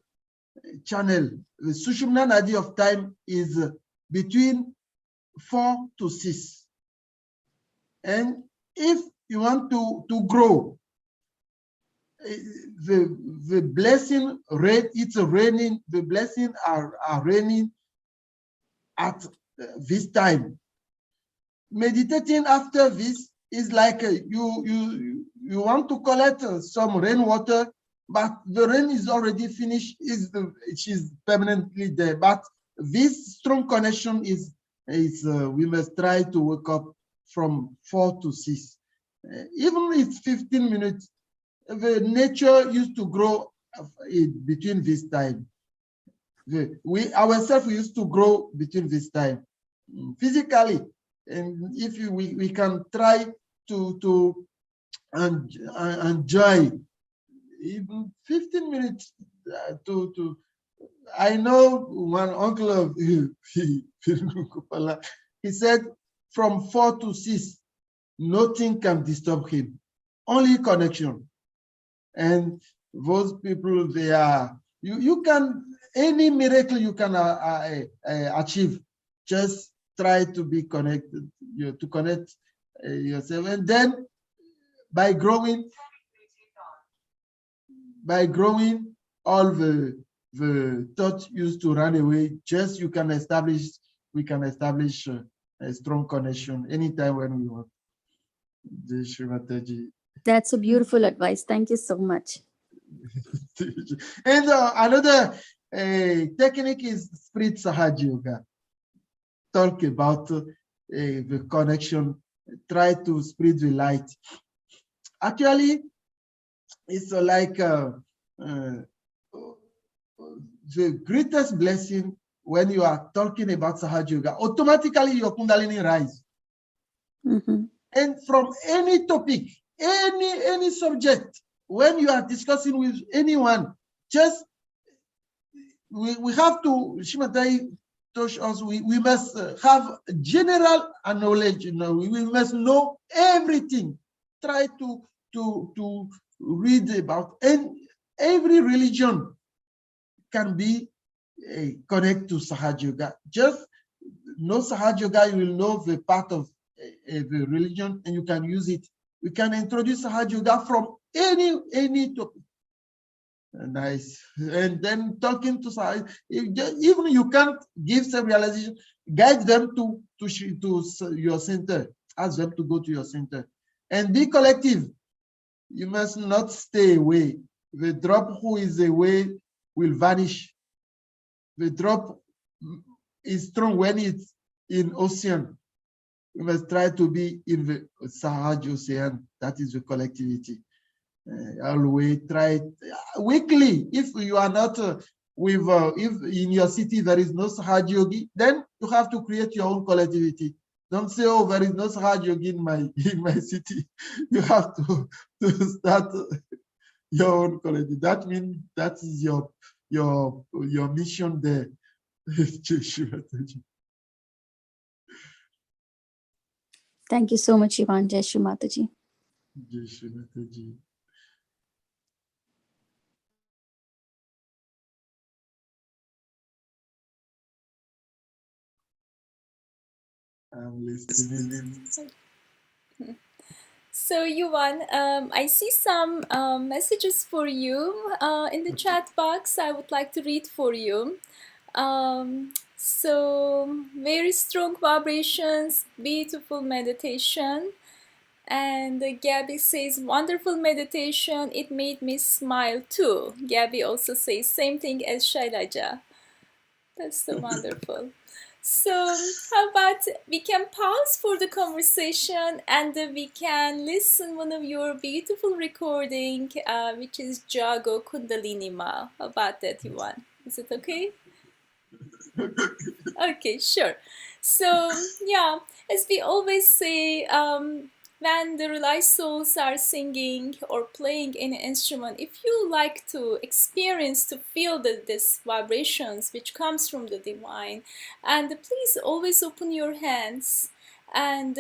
C: channel. The Sushumna Nadi of time is between 4 to 6. And if you want to grow, the blessing rate, it's raining, the blessings are raining at this time. Meditating after this is like you want to collect some rainwater, but the rain is already finished, it is permanently there. But this strong connection is we must try to wake up from 4 to 6. Even if it's 15 minutes, the nature used to grow between this time. We ourselves used to grow between this time physically, and if we can try to enjoy even 15 minutes to I know one uncle of he said from 4 to 6 nothing can disturb him, only connection. And those people, they are you can any miracle you can achieve, just try to be connected, to connect yourself, and then by growing all the thoughts used to run away, just we can establish a strong connection anytime when we want.
D: That's a beautiful advice. Thank you so much.
C: And another technique is spirit Sahaja yoga. Talk about the connection, try to spread the light. Actually, it's like the greatest blessing when you are talking about Sahaja yoga. Automatically, your Kundalini rise.
D: Mm-hmm.
C: And from any topic, any subject, when you are discussing with anyone, just we have to, Shimatai told us, we must have general knowledge. We must know everything. Try to read about, and every religion can be connected to Sahaja yoga. Just know Sahaja yoga, you will know the part of the religion, and you can use it. We can introduce Sahaja yoga from any topic. Nice. And then talking to Sahaja, even you can't give self-realization, guide them to your center. Ask them to go to your center. And be collective. You must not stay away. The drop who is away will vanish. The drop is strong when it's in ocean. We must try to be in the Sahaja ocean. That is the collectivity. Always try weekly. If you are not if in your city there is no Sahaja yogi, then you have to create your own collectivity. Don't say, oh, there is no Sahaja yogi in my city. You have to start your own collectivity. That means that is your mission there.
D: Thank you so much, Yvon. Jai Shri Mataji.
C: Jai Shri Mataji. I'm listening.
A: So, Yvon, I see some messages for you in the chat box. I would like to read for you. So, very strong vibrations, beautiful meditation. And Gabby says, wonderful meditation. It made me smile too. Gabby also says, same thing as Shailaja. That's so wonderful. So how about we can pause for the conversation and we can listen one of your beautiful recording, which is Jago Kundalini Ma. How about that, Yvon? Is it okay? Okay, sure. So yeah, as we always say, when the realized souls are singing or playing any instrument, if you like to experience, to feel these vibrations which comes from the divine, and please always open your hands, and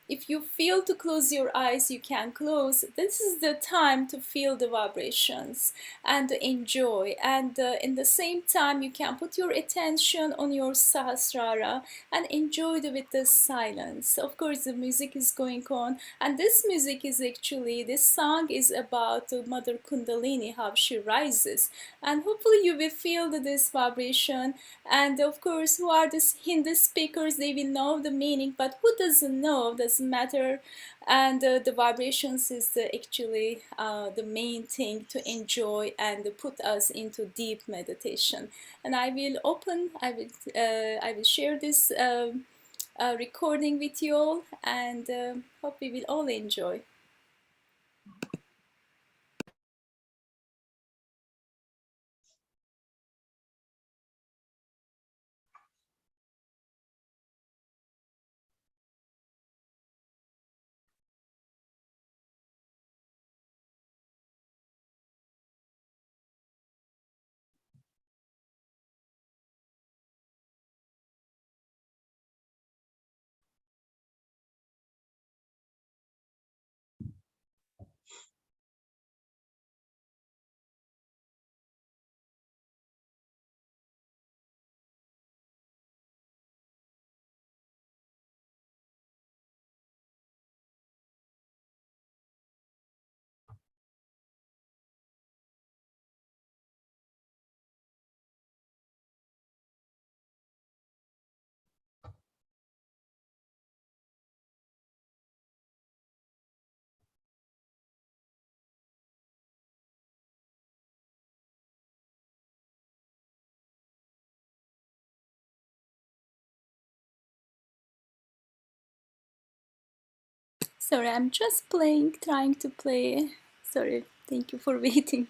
A: if you feel to close your eyes, you can close. This is the time to feel the vibrations and to enjoy. And in the same time, you can put your attention on your Sahasrara and enjoy with the silence. Of course, the music is going on, and this music is actually, this song is about Mother Kundalini, how she rises. And hopefully you will feel this vibration. And of course, who are these Hindi speakers, they will know the meaning, but who doesn't know, doesn't doesn't matter, and the vibrations is actually the main thing to enjoy and put us into deep meditation. And I will share this recording with you all, and hope we will all enjoy. Sorry, I'm just playing, trying to play. Sorry, thank you for waiting.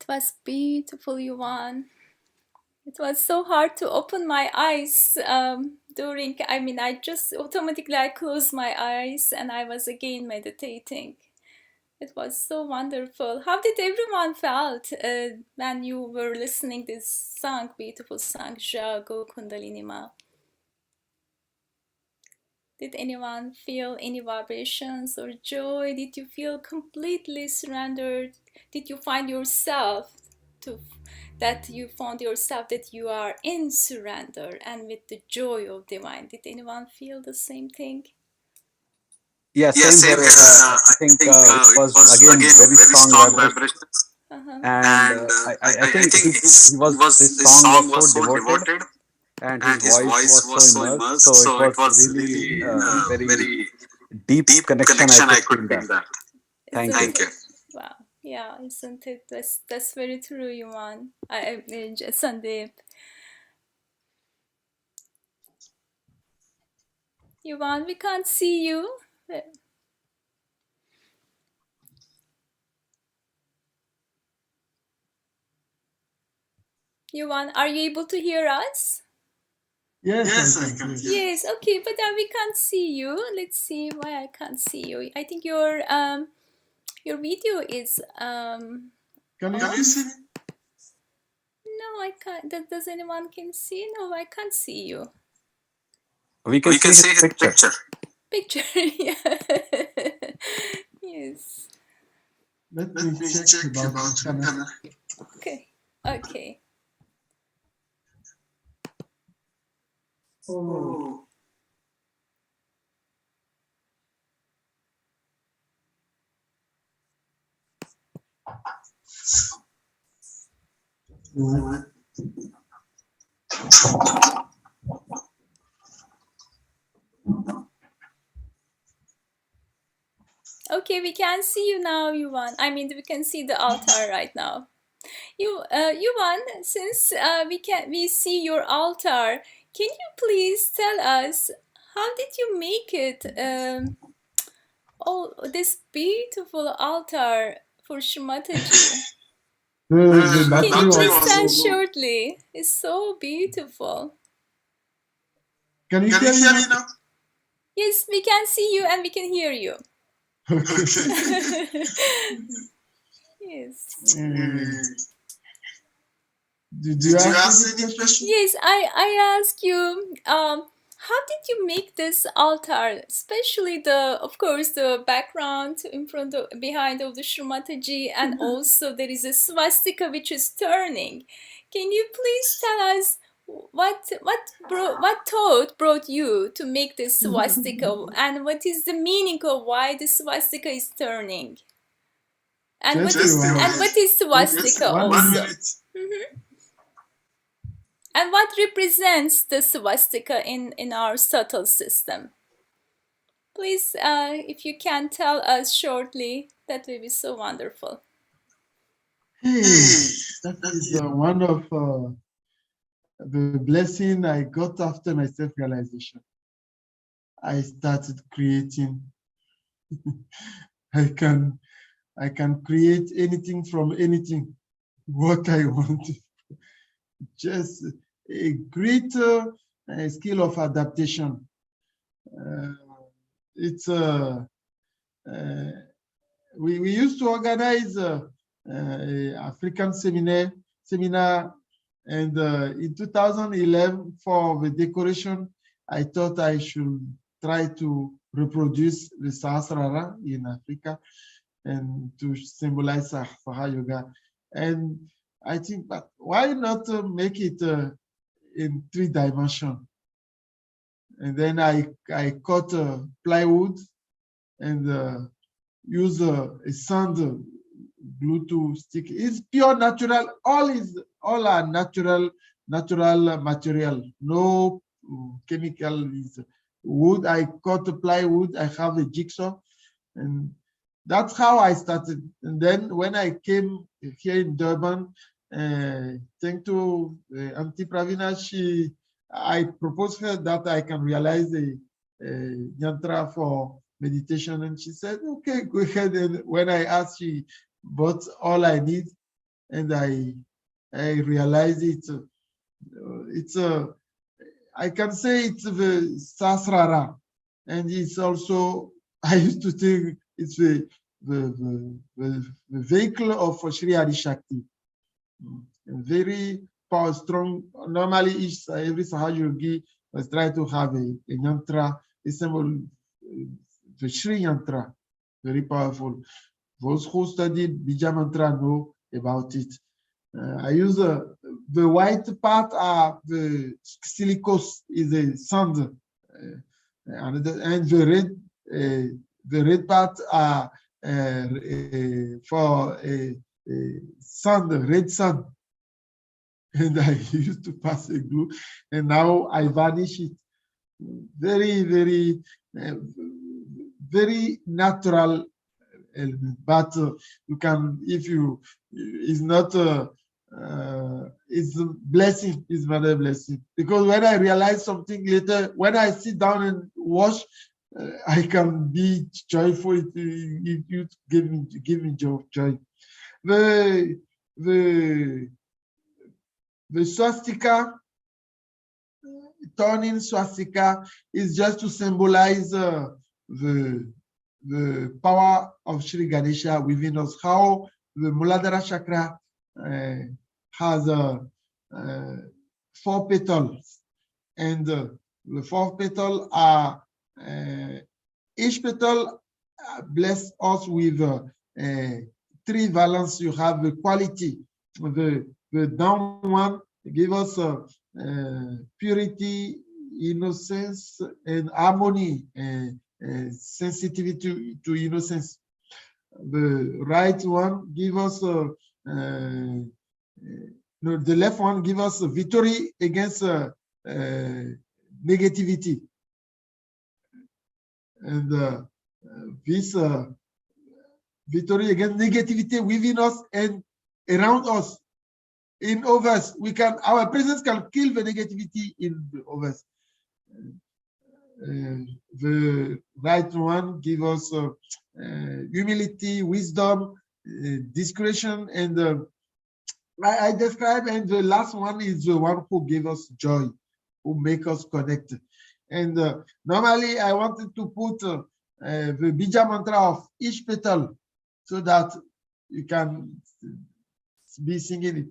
A: It was beautiful, Yvon. It was so hard to open my eyes during, I just automatically I closed my eyes and I was again meditating. It was so wonderful. How did everyone felt when you were listening this song, beautiful song, Jago Kundalini Ma? Did anyone feel any vibrations or joy? Did you feel completely surrendered? Did you find yourself that you are in surrender and with the joy of divine? Did anyone feel the same thing?
B: Yeah,
E: Yeah,
B: same
E: same
B: here.
E: here.
B: I
E: I
B: think
E: think
B: it
E: it
B: was
E: was
B: again
E: again
B: very
E: very
B: strong
E: strong
B: vibration,
E: vibration,
B: and
E: and
B: I
E: I
B: think
E: think
B: he was
E: this
B: this song
E: song
B: was
E: was
B: so
E: so
B: devoted,
E: devoted,
B: and his
E: and his
B: voice
E: voice
B: was so
E: was so
B: immersed.
E: immersed.
B: So it
E: So it
B: was
E: was
B: really
E: really
B: very
E: very
B: deep
E: deep
B: connection I
E: connection. I
B: could
E: could
B: feel
E: feel
B: that.
E: that.
B: Thank
A: Isn't
B: you.
E: Thank you.
A: it? Wow. Yeah, isn't it? That's very true, Yuman. Sandeep. Yuman, we can't see you. Yuman, are you able to hear us?
C: Yes,
E: Yes,
C: I
E: I
C: can
E: can
C: hear
E: hear.
C: you.
A: Yes, okay, but we can't see you. Let's see why I can't see you. I think your video is
C: Can you
E: Can you
C: see
A: off.
E: see
C: me?
E: me?
A: No, I can't. Does anyone can see? No, I can't see you.
B: We can
E: We
B: see
E: can
B: his
E: see his
B: picture.
E: picture.
A: Picture, yeah. Yes.
C: Let
E: Let
C: me
E: me
C: check
E: check
C: about the
E: about the
C: camera.
E: camera.
A: Okay. Okay.
C: Oh,
E: Oh,
C: what?
E: what?
A: Okay, we can see you now, Yuvan. We can see the altar right now. Yuvan, since we see your altar, can you please tell us how did you make it? Oh, this beautiful altar for Shrimataji.
C: The
E: The
A: Can you
C: battery
E: battery
A: please
C: was
E: was
A: tell
C: low.
E: low.
A: shortly? It's so beautiful.
C: Can you
E: Can you
C: hear me
E: hear
C: now?
E: me now?
A: Yes, we can see you and we can hear you.
C: Okay.
E: Okay.
A: Yes.
C: Uh,
E: Uh,
C: did you
E: did you
C: ask any
E: ask any
C: question?
E: question?
A: Yes, I ask you, how did you make this altar? Especially of course, the background behind of the Shrimataji, and also there is a swastika which is turning. Can you please tell us what thought brought you to make this swastika, and what is the meaning of why the swastika is turning? And
C: Just a while.
A: what is
C: Just
A: swastika
C: one
E: One
A: also?
C: minute.
E: minute.
A: And what represents the swastika in our subtle system? Please, if you can tell us shortly, that will be so wonderful.
C: Hey,
E: Hey,
C: that
E: that
C: is
E: is
C: one of the blessing I got after my self-realization. I started creating. I can create anything from anything, what I want. Just a great skill of adaptation. Uh, it's we used to organize a African seminar, and in 2011 for the decoration, I thought I should try to reproduce the Sahasrara in Africa and to symbolize Sahaja Yoga. And I think, but why not make it in 3 dimensions? And then I cut plywood and use a sand glue to stick. It's pure natural. All are natural material. No chemical. Is wood. I cut the plywood. I have a jigsaw, and that's how I started. And then when I came here in Durban, thanks to Auntie Pravina, I proposed her that I can realize a yantra for meditation, and she said, "Okay, go ahead." And when I asked, she bought all I need, and I realized it. It's a, I can say it's the Sasrara, and it's also, I used to think it's the vehicle of Sri Adi Shakti. Very power strong. Normally, every Sahaja Yogi was trying to have a yantra, a symbol, the Sri yantra, very powerful. Those who studied Bija mantra know about it. I use the white part of the silicos is a sand, and the red part are for sand, red sand. And I used to pass a glue, and now I vanish it. Very, very, very natural element. But you can, if you, it's not. It's a blessing, it's another blessing. Because when I realize something later, when I sit down and wash, I can be joyful. It give me joy. The swastika, turning swastika is just to symbolize the power of Sri Ganesha within us. How the Muladhara chakra has 4 petals, and the 4 petals are each petal bless us with 3 valence. You have the quality. The down one give us purity, innocence, and harmony, sensitivity to innocence. The right one give us no, the left one give us a victory against negativity, and this victory against negativity within us and around us. In others, we can, our presence can kill the negativity in the others. The right one give us humility, wisdom, discretion, and I describe, and the last one is the one who gave us joy, who make us connect. And normally I wanted to put the Bija mantra of each petal so that you can be singing it.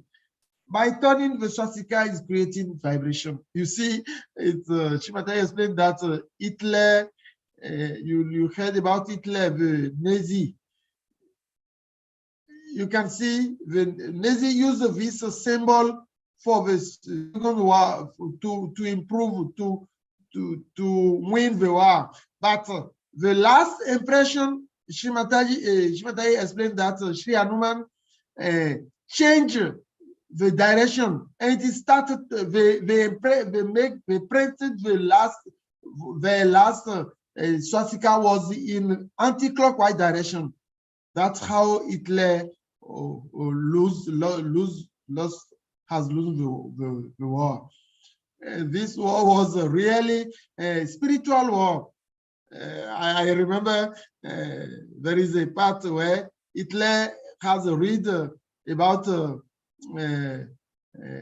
C: By turning the swastika is creating vibration. You see, it's Shimata explained that Hitler, you heard about Hitler, the Nazi. You can see the Nazi used this symbol for the Second War to improve, to win the war. But the last impression, Shimataji explained that Sri Hanuman changed the direction, and it started. They printed the last swastika was in anti-clockwise direction. That's how Hitler has lost the war. This war was a really spiritual war. I remember there is a part where Hitler has read about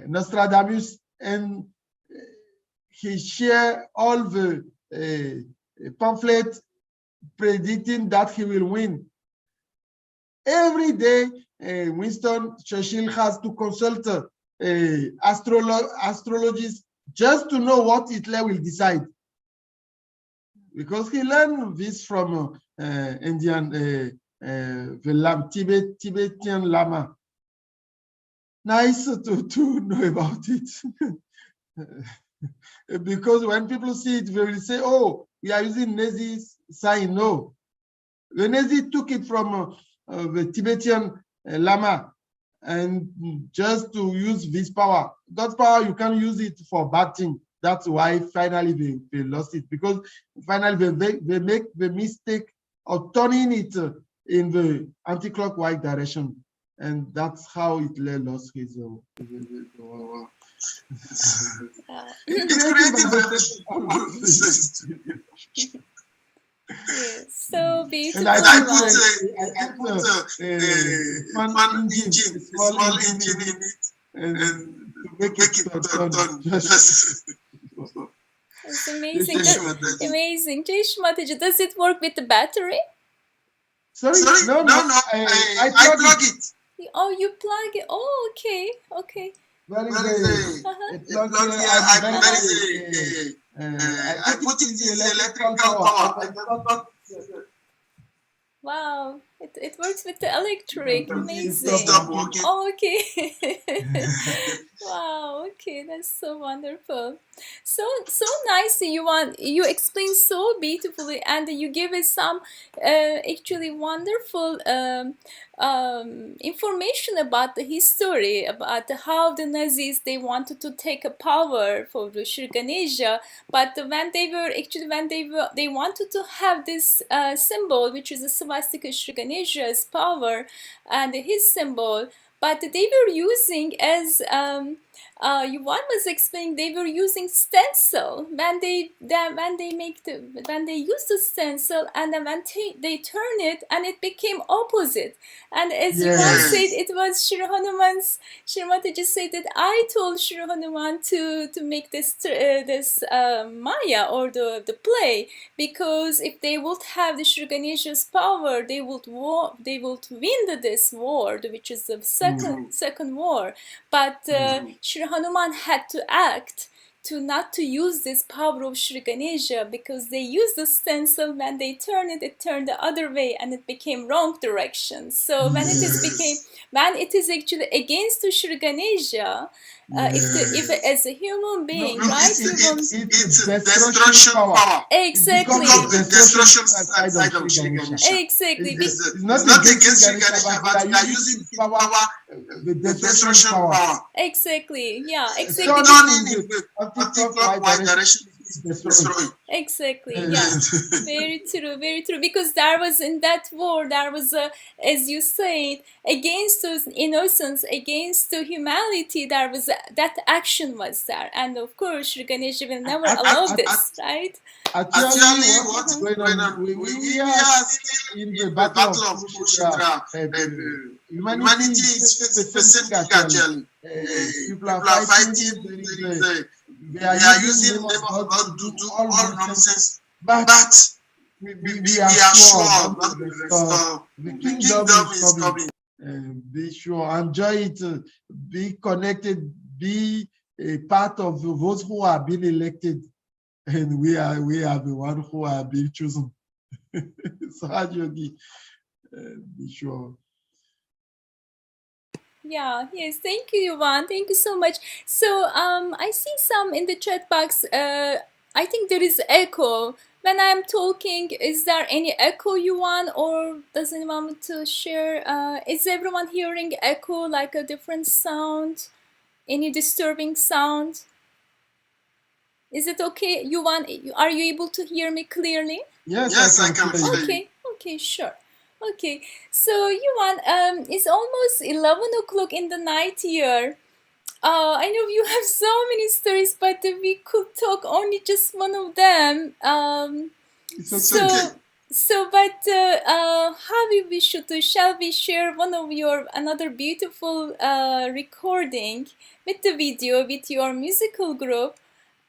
C: Nostradamus, and he shared all the pamphlets predicting that he will win. Every day, Winston Churchill has to consult astrologists just to know what Hitler will decide, because he learned this from Indian, the Tibetan Lama. Nice to know about it. Because when people see it, they will say, oh, we are using Nazi sign. No. The Nazi took it from the Tibetan Lama, and just to use this power. God's power, you can use it for bad thing. That's why finally they lost it, because finally they make the mistake of turning it in the anti-clockwise direction. And that's how Hitler lost his war. It's
A: Yeah.
C: creative vibration.
A: Yes, so
C: And
A: beautiful,
C: I put
A: Yvonne.
C: I put a small engine in it, and to make it turn. Just
A: It's amazing.
C: just
A: Amazing. Jeshmataji, does it work with the battery?
C: sorry, no, I plug it.
A: Oh, you plug it. Oh, okay, okay.
C: There is
A: Uh-huh.
C: a plug here. I put it in the electrical power. I cannot
A: Wow, it works with the electric. Amazing.
C: stop working.
A: Oh, okay. Wow, okay, that's so wonderful. So nice. You explain so beautifully, and you give us some actually wonderful information about the history, about how the Nazis they wanted to take a power for the Sri Ganesha, but when they wanted to have this symbol, which is a swastika Sri Ganesha's power and his symbol, but they were using as Yvonne was explaining, they were using stencil when they use the stencil, and then when they turn it and it became opposite. And as Yvonne said, it was Shri Hanuman's. Shrimati just said that I told Shri Hanuman to make this Maya or the play, because if they would have the Shri Ganesha's power, they would win this war, which is the second war. But Shri Hanuman had to act to not to use this power of Shri Ganesha, because they used the stencil. When they turn it, it turned the other way and it became wrong direction. So when it is actually against the Shri Ganesha, if as a human being, right?
C: It's destruction power.
A: Exactly.
C: The destruction side of Shri Ganesha.
A: Exactly.
C: It's not against Shri Ganesha, but they are using power, the destruction power.
A: Exactly. Yeah. Exactly.
C: Turning in the anti-clockwise direction is destroyed.
A: Exactly. Yeah. Very true. Very true. Because there was in that war, there was as you said, against those innocents, against the humanity, there was that action was there, and of course, Shri Ganesha will never allow this, right?
C: Actually, what's going on? We are still in the battle of Kurukshetra. Humanity is facing actually. People are fighting. They are using the name of God to do all nonsense. But we are sure not to restore. The kingdom is coming. Be sure, enjoy it, be connected, be a part of those who are being elected, and we are the one who are being chosen. Sahaja, be sure.
A: Yeah, yes, thank you, Yvonne. Thank you so much. So, I see some in the chat box. I think there is echo. When I'm talking, is there any echo, Yvonne, or does anyone want to share? Is everyone hearing echo, like a different sound? Any disturbing sound? Is it okay, Yvonne? Are you able to hear me clearly?
C: Yes, I can hear you.
A: Okay, sure. Okay, so Yvonne, it's almost 11 o'clock in the night here. I know you have so many stories, but we could talk only just one of them.
C: It's okay.
A: How we should do? Shall we share one of another beautiful recording with the video with your musical group?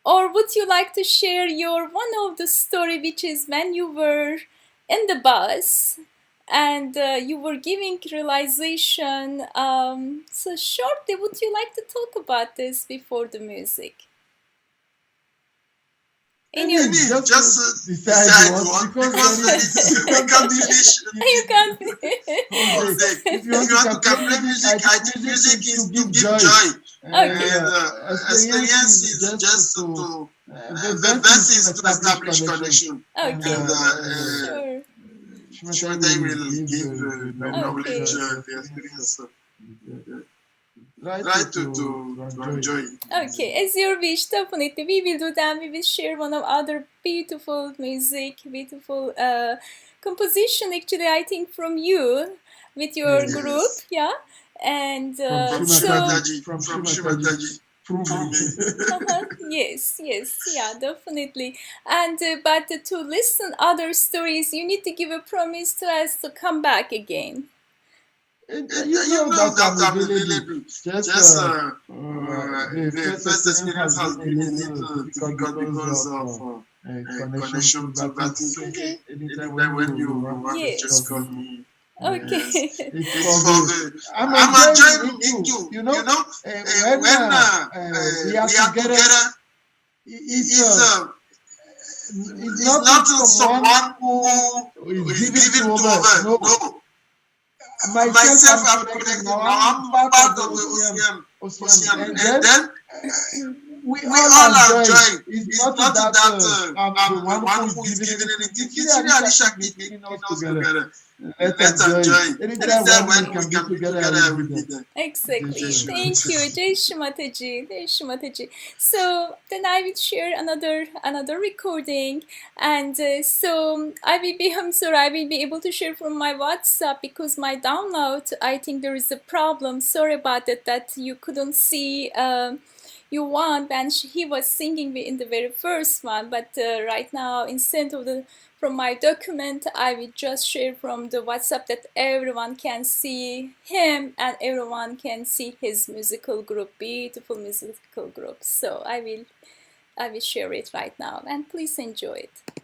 A: Or would you like to share one of the story, which is when you were in the bus and you were giving realization? So shortly, would you like to talk about this before the music?
C: Just decide what, because you can't finish.
A: You can't.
C: If you want to play music, I think music is to give joy. Experience is just to the best is to establish connection.
A: Okay.
C: Sure. Shmata will give the knowledge, the experience. Try to enjoy.
A: Okay, as your wish, definitely. We will do that. We will share one of other beautiful music, beautiful composition, actually, I think, from you with your group, yeah? And
C: from Shmataji. prove it.
A: Yes, yes, yeah, definitely. And but to listen other stories, you need to give a promise to us to come back again.
C: You know that I'm available. Just the first experience has been a little difficult because of connection too. But it's okay.
A: Mhm.
C: Anytime when you want, just call
A: Yes.
C: me. Yes,
A: Okay.
C: it's for good. I'm enjoying meeting you. You know, when we are together, it's it's not someone who is giving to others. No, myself, I'm connected now. I'm part of the OCM, and then we all enjoy. It's not that I'm the one who is giving anything. It's really Alicia keeping us together. Let's enjoy it. Anytime when we can be together, I will be there.
A: Exactly. Thank you, Jai Shimataji. Jai Shimataji. So then I will share another recording, and so I will be. I'm sorry, I will be able to share from my WhatsApp because my download. I think there is a problem. Sorry about that. That you couldn't see. Yvon when he was singing in the very first one, but right now instead of the from my document, I will just share from the WhatsApp that everyone can see him and everyone can see his musical group, beautiful musical group. So I will share it right now, and please enjoy it.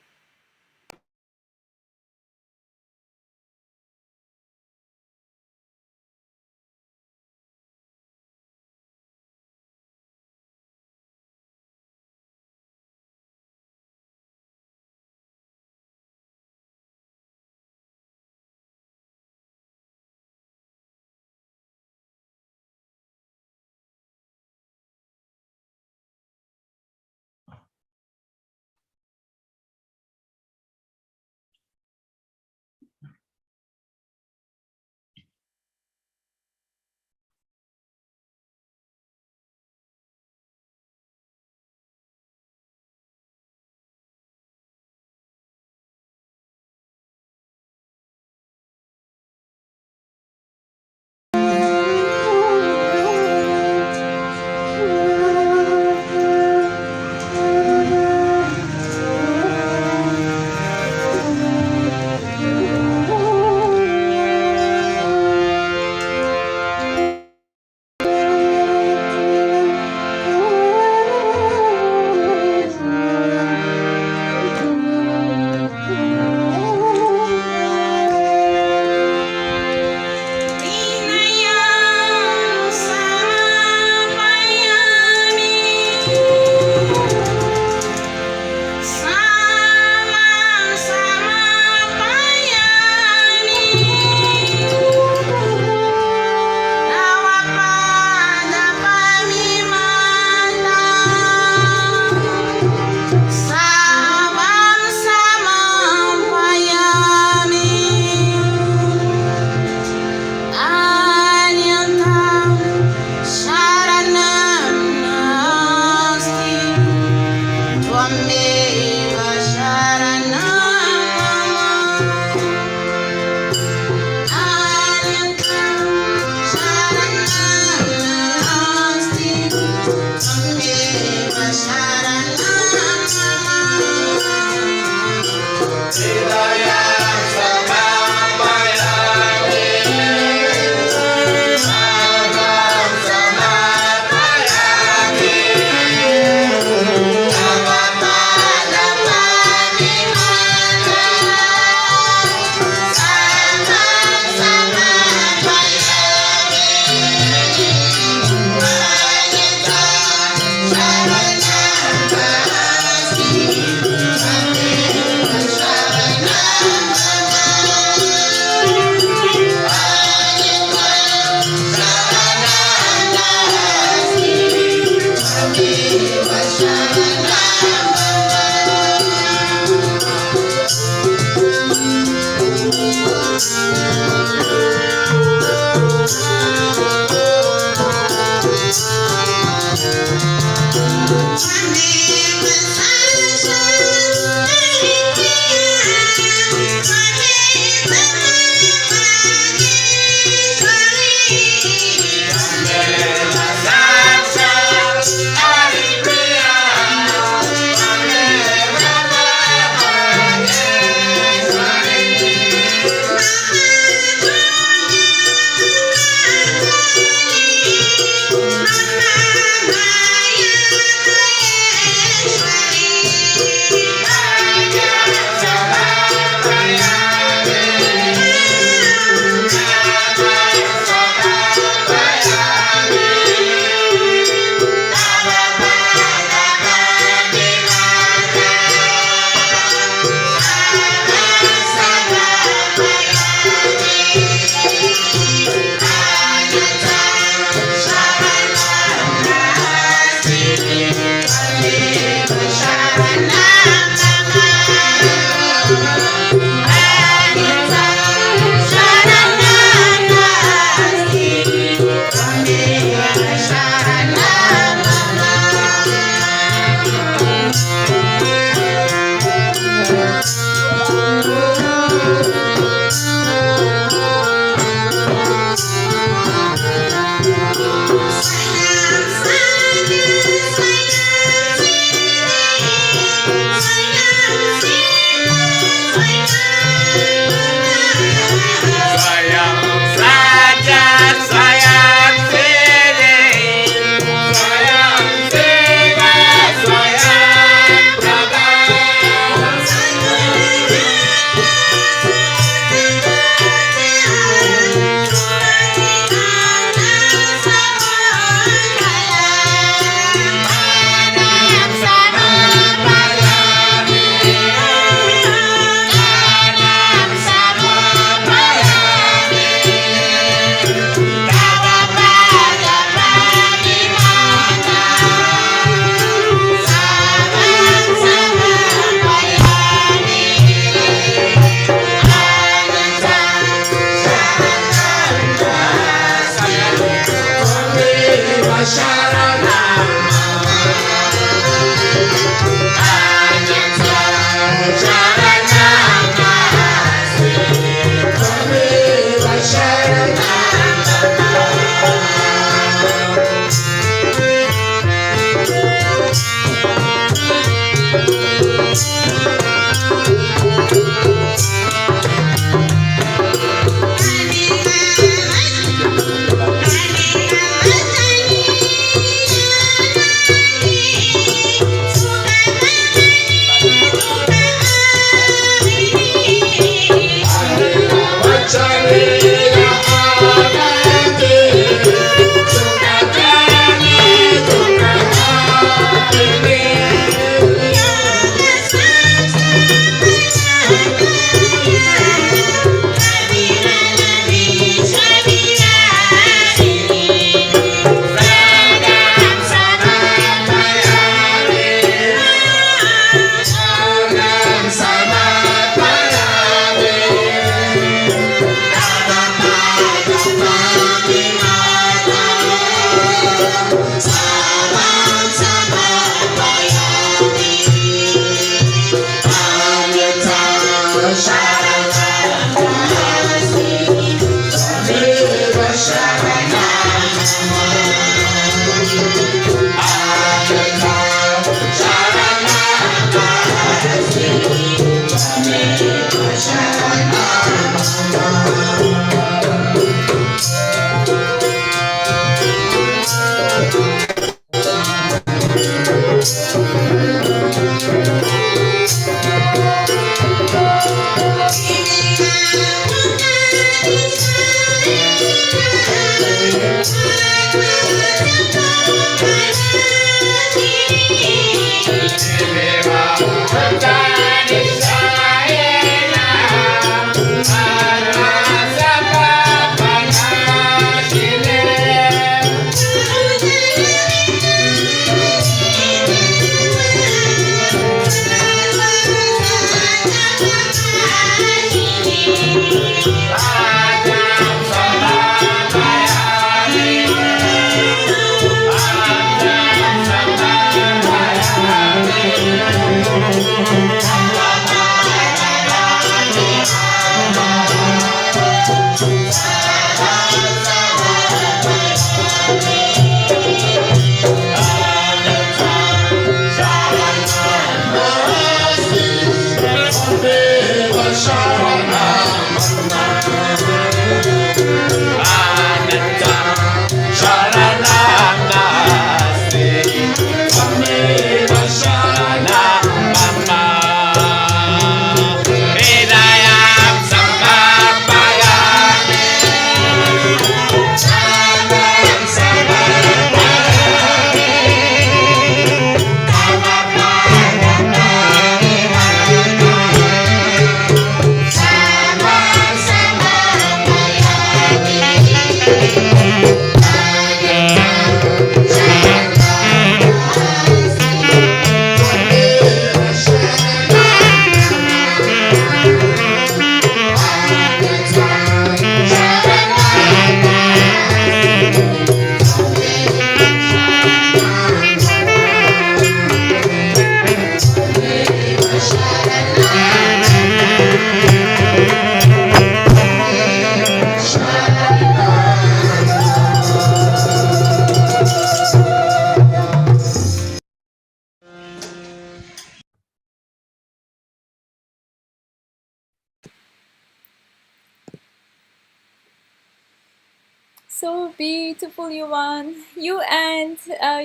A: So beautiful, Yvon. You and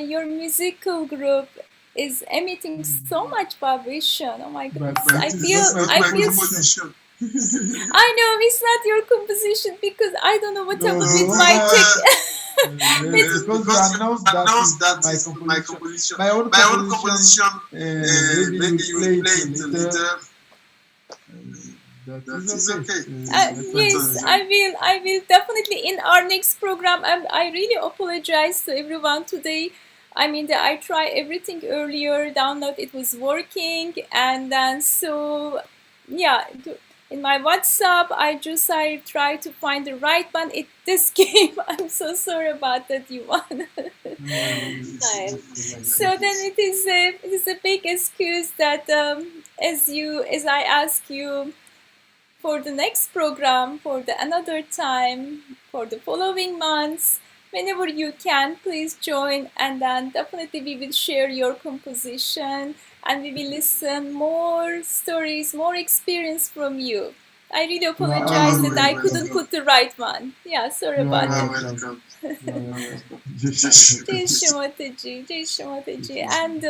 A: your musical group is emitting so much vibration. Oh my goodness!
C: But
A: I
C: it's
A: feel,
C: not
A: I
C: my
A: feel.
C: composition.
A: I know it's not your composition because I don't know what
C: No,
A: happened with my tech.
C: yes, because you announced that is my composition. My own composition, maybe you play it later. That is okay.
A: Yes, I will definitely in our next program. I really apologize to everyone today. I mean, that I tried everything earlier, download it was working, and then so yeah, in my WhatsApp, I tried to find the right one. It this came. I'm so sorry about that, Yvonne. So then it is a big excuse that as I ask you for the next program, for the another time, for the following months, whenever you can, please join, and then definitely we will share your composition and we will listen more stories, more experience from you. I really apologize that I couldn't put the right one. Yeah, sorry about that. Jai Shri Mataji, Jai Shri Mataji. And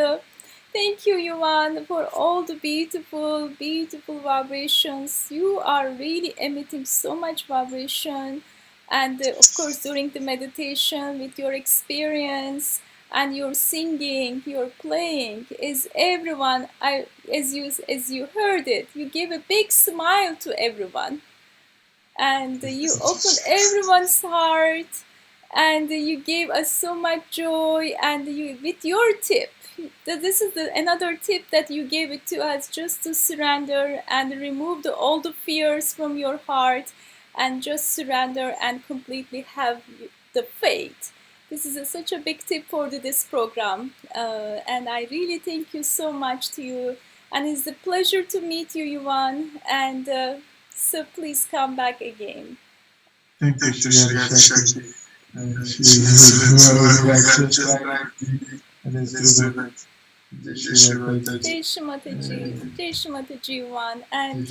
A: Thank you, Yvon, for all the beautiful, beautiful vibrations. You are really emitting so much vibration. And of course, during the meditation, with your experience and your singing, your playing, is everyone. As you heard it, you gave a big smile to everyone, and you opened everyone's heart, and you gave us so much joy. And you, with your tip, this is another tip that you gave it to us, just to surrender and remove all the fears from your heart, and just surrender and completely have the faith. This is such a big tip for this program, and I really thank you so much to you. And it's a pleasure to meet you, Yvon. And so please come back again.
C: Thank you, Shri Shakti. She just like and it's true that
A: Jai Shri Mataji, Jai Shri Mataji, Yvon. And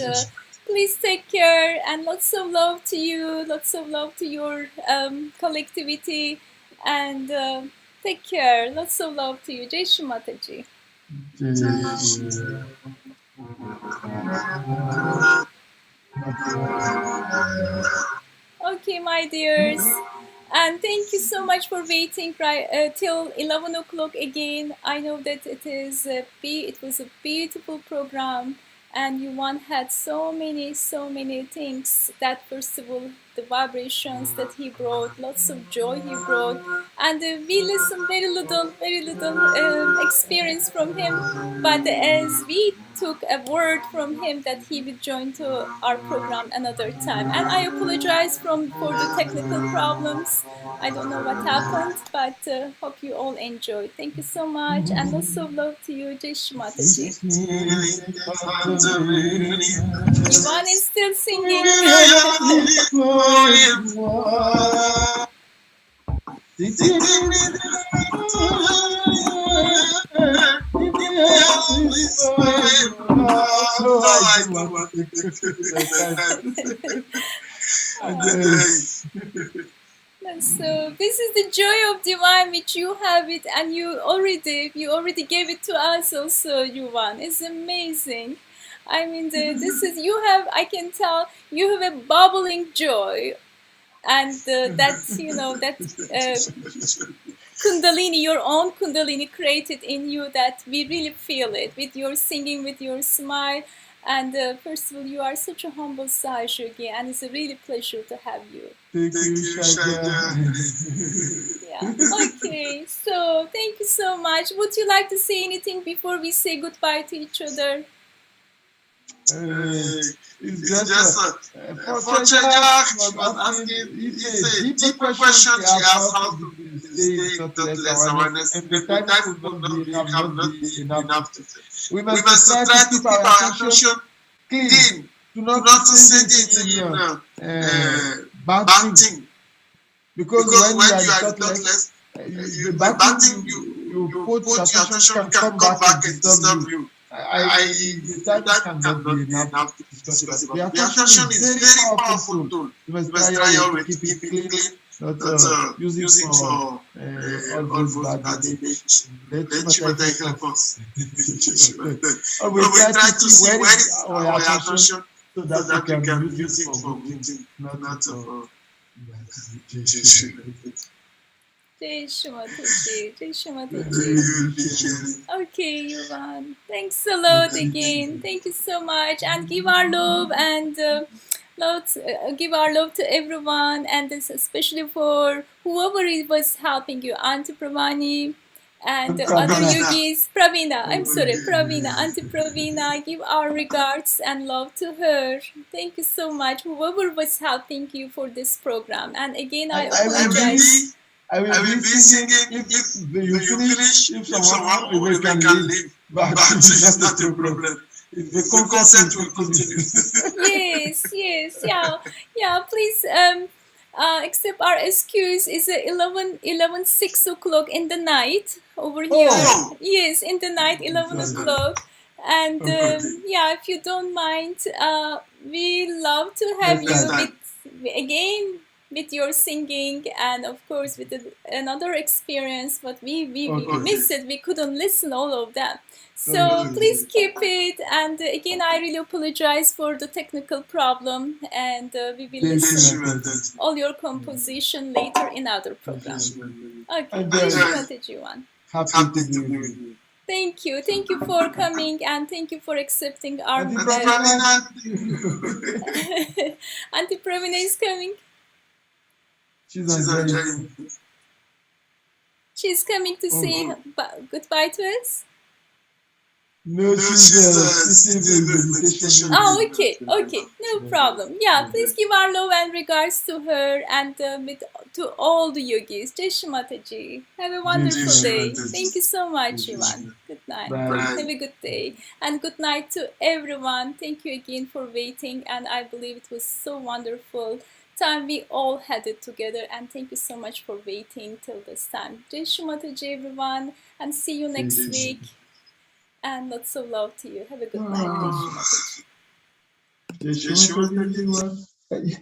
A: please take care, and lots of love to you, lots of love to your collectivity, and take care. Lots of love to you. Jai Shri Mataji. Okay, my dears. And thank you so much for waiting till 11 o'clock again. I know that it was a beautiful program, and Yuan had so many things. That first of all, the vibrations that he brought, lots of joy he brought, and we listened very little experience from him. But as we took a word from him that he would join to our program another time, and I apologize for the technical problems. I don't know what happened, but hope you all enjoyed. Thank you so much, and lots of love to you, Jai Shri Mataji. Yvon is still singing. And so this is the joy of divine, which you have it, and you already gave it to us also, Yvon. It's amazing. I mean, this is, you have, I can tell you have a bubbling joy, and that Kundalini, your own Kundalini created in you, that we really feel it with your singing, with your smile. And first of all, you are such a humble Sahaja, and it's a really pleasure to have you.
C: Thank you, Shaja.
A: Yeah. Okay. So thank you so much. Would you like to say anything before we say goodbye to each other?
C: It's just for Chajak, she was asking, it's a deeper question. She asked how to stay in thoughtless awareness, and the time could not be enough to say. We must try to keep our attention clean, to not to send it in bad thing. Because when you are thoughtless, the bad thing you put your attention can come back and disturb you. The time cannot be enough to discuss about. The attention is very powerful tool. You must try always to keep it clean, not use it for all those bad things. Let you help us. We try to see where is our attention, so that we can use it for good things, not for bad things.
A: Jai Shri Mataji, Jai Shri Mataji. Okay, Yvon. Thanks a lot again. Thank you so much, and give our love and give our love to everyone, and this especially for whoever was helping you, Auntie Pravani and other yogis. Pravina, Auntie Pravina. Give our regards and love to her. Thank you so much, whoever was helping you for this program. And again, I apologize.
C: I will be singing if you finish, if someone we can leave, but it's not a problem. The concept will continue.
A: Yes, yeah. Please accept our excuse. It's 6 o'clock in the night over here.
C: Oh.
A: Yes, in the night, 11 o'clock. And if you don't mind, we love to have you again. with your singing, and of course with another experience. But we missed it. We couldn't listen all of them. So please keep it. And again, I really apologize for the technical problem. And we will listen all your composition later in other program. Okay, Yvon.
C: Happy to be with you.
A: Thank you for coming, and thank you for accepting our.
C: Auntie Pravina.
A: Auntie Pravina is coming.
C: She's enjoying.
A: She's coming to say goodbye to us.
C: No, she's sitting in meditation.
A: Oh, okay, no problem. Yeah, please give our love and regards to her and to all the yogis. Jai Shri Mataji. Have a wonderful day. Thank you so much, Yvon. Good night.
C: Bye.
A: Have a good day. And good night to everyone. Thank you again for waiting. And I believe it was so wonderful time we all had it together. And thank you so much for waiting till this time. Jai Shri Mataji, everyone. And see you next week. And lots of love to you. Have a good night. Jai Shri Mataji.
C: Jai Shri Mataji.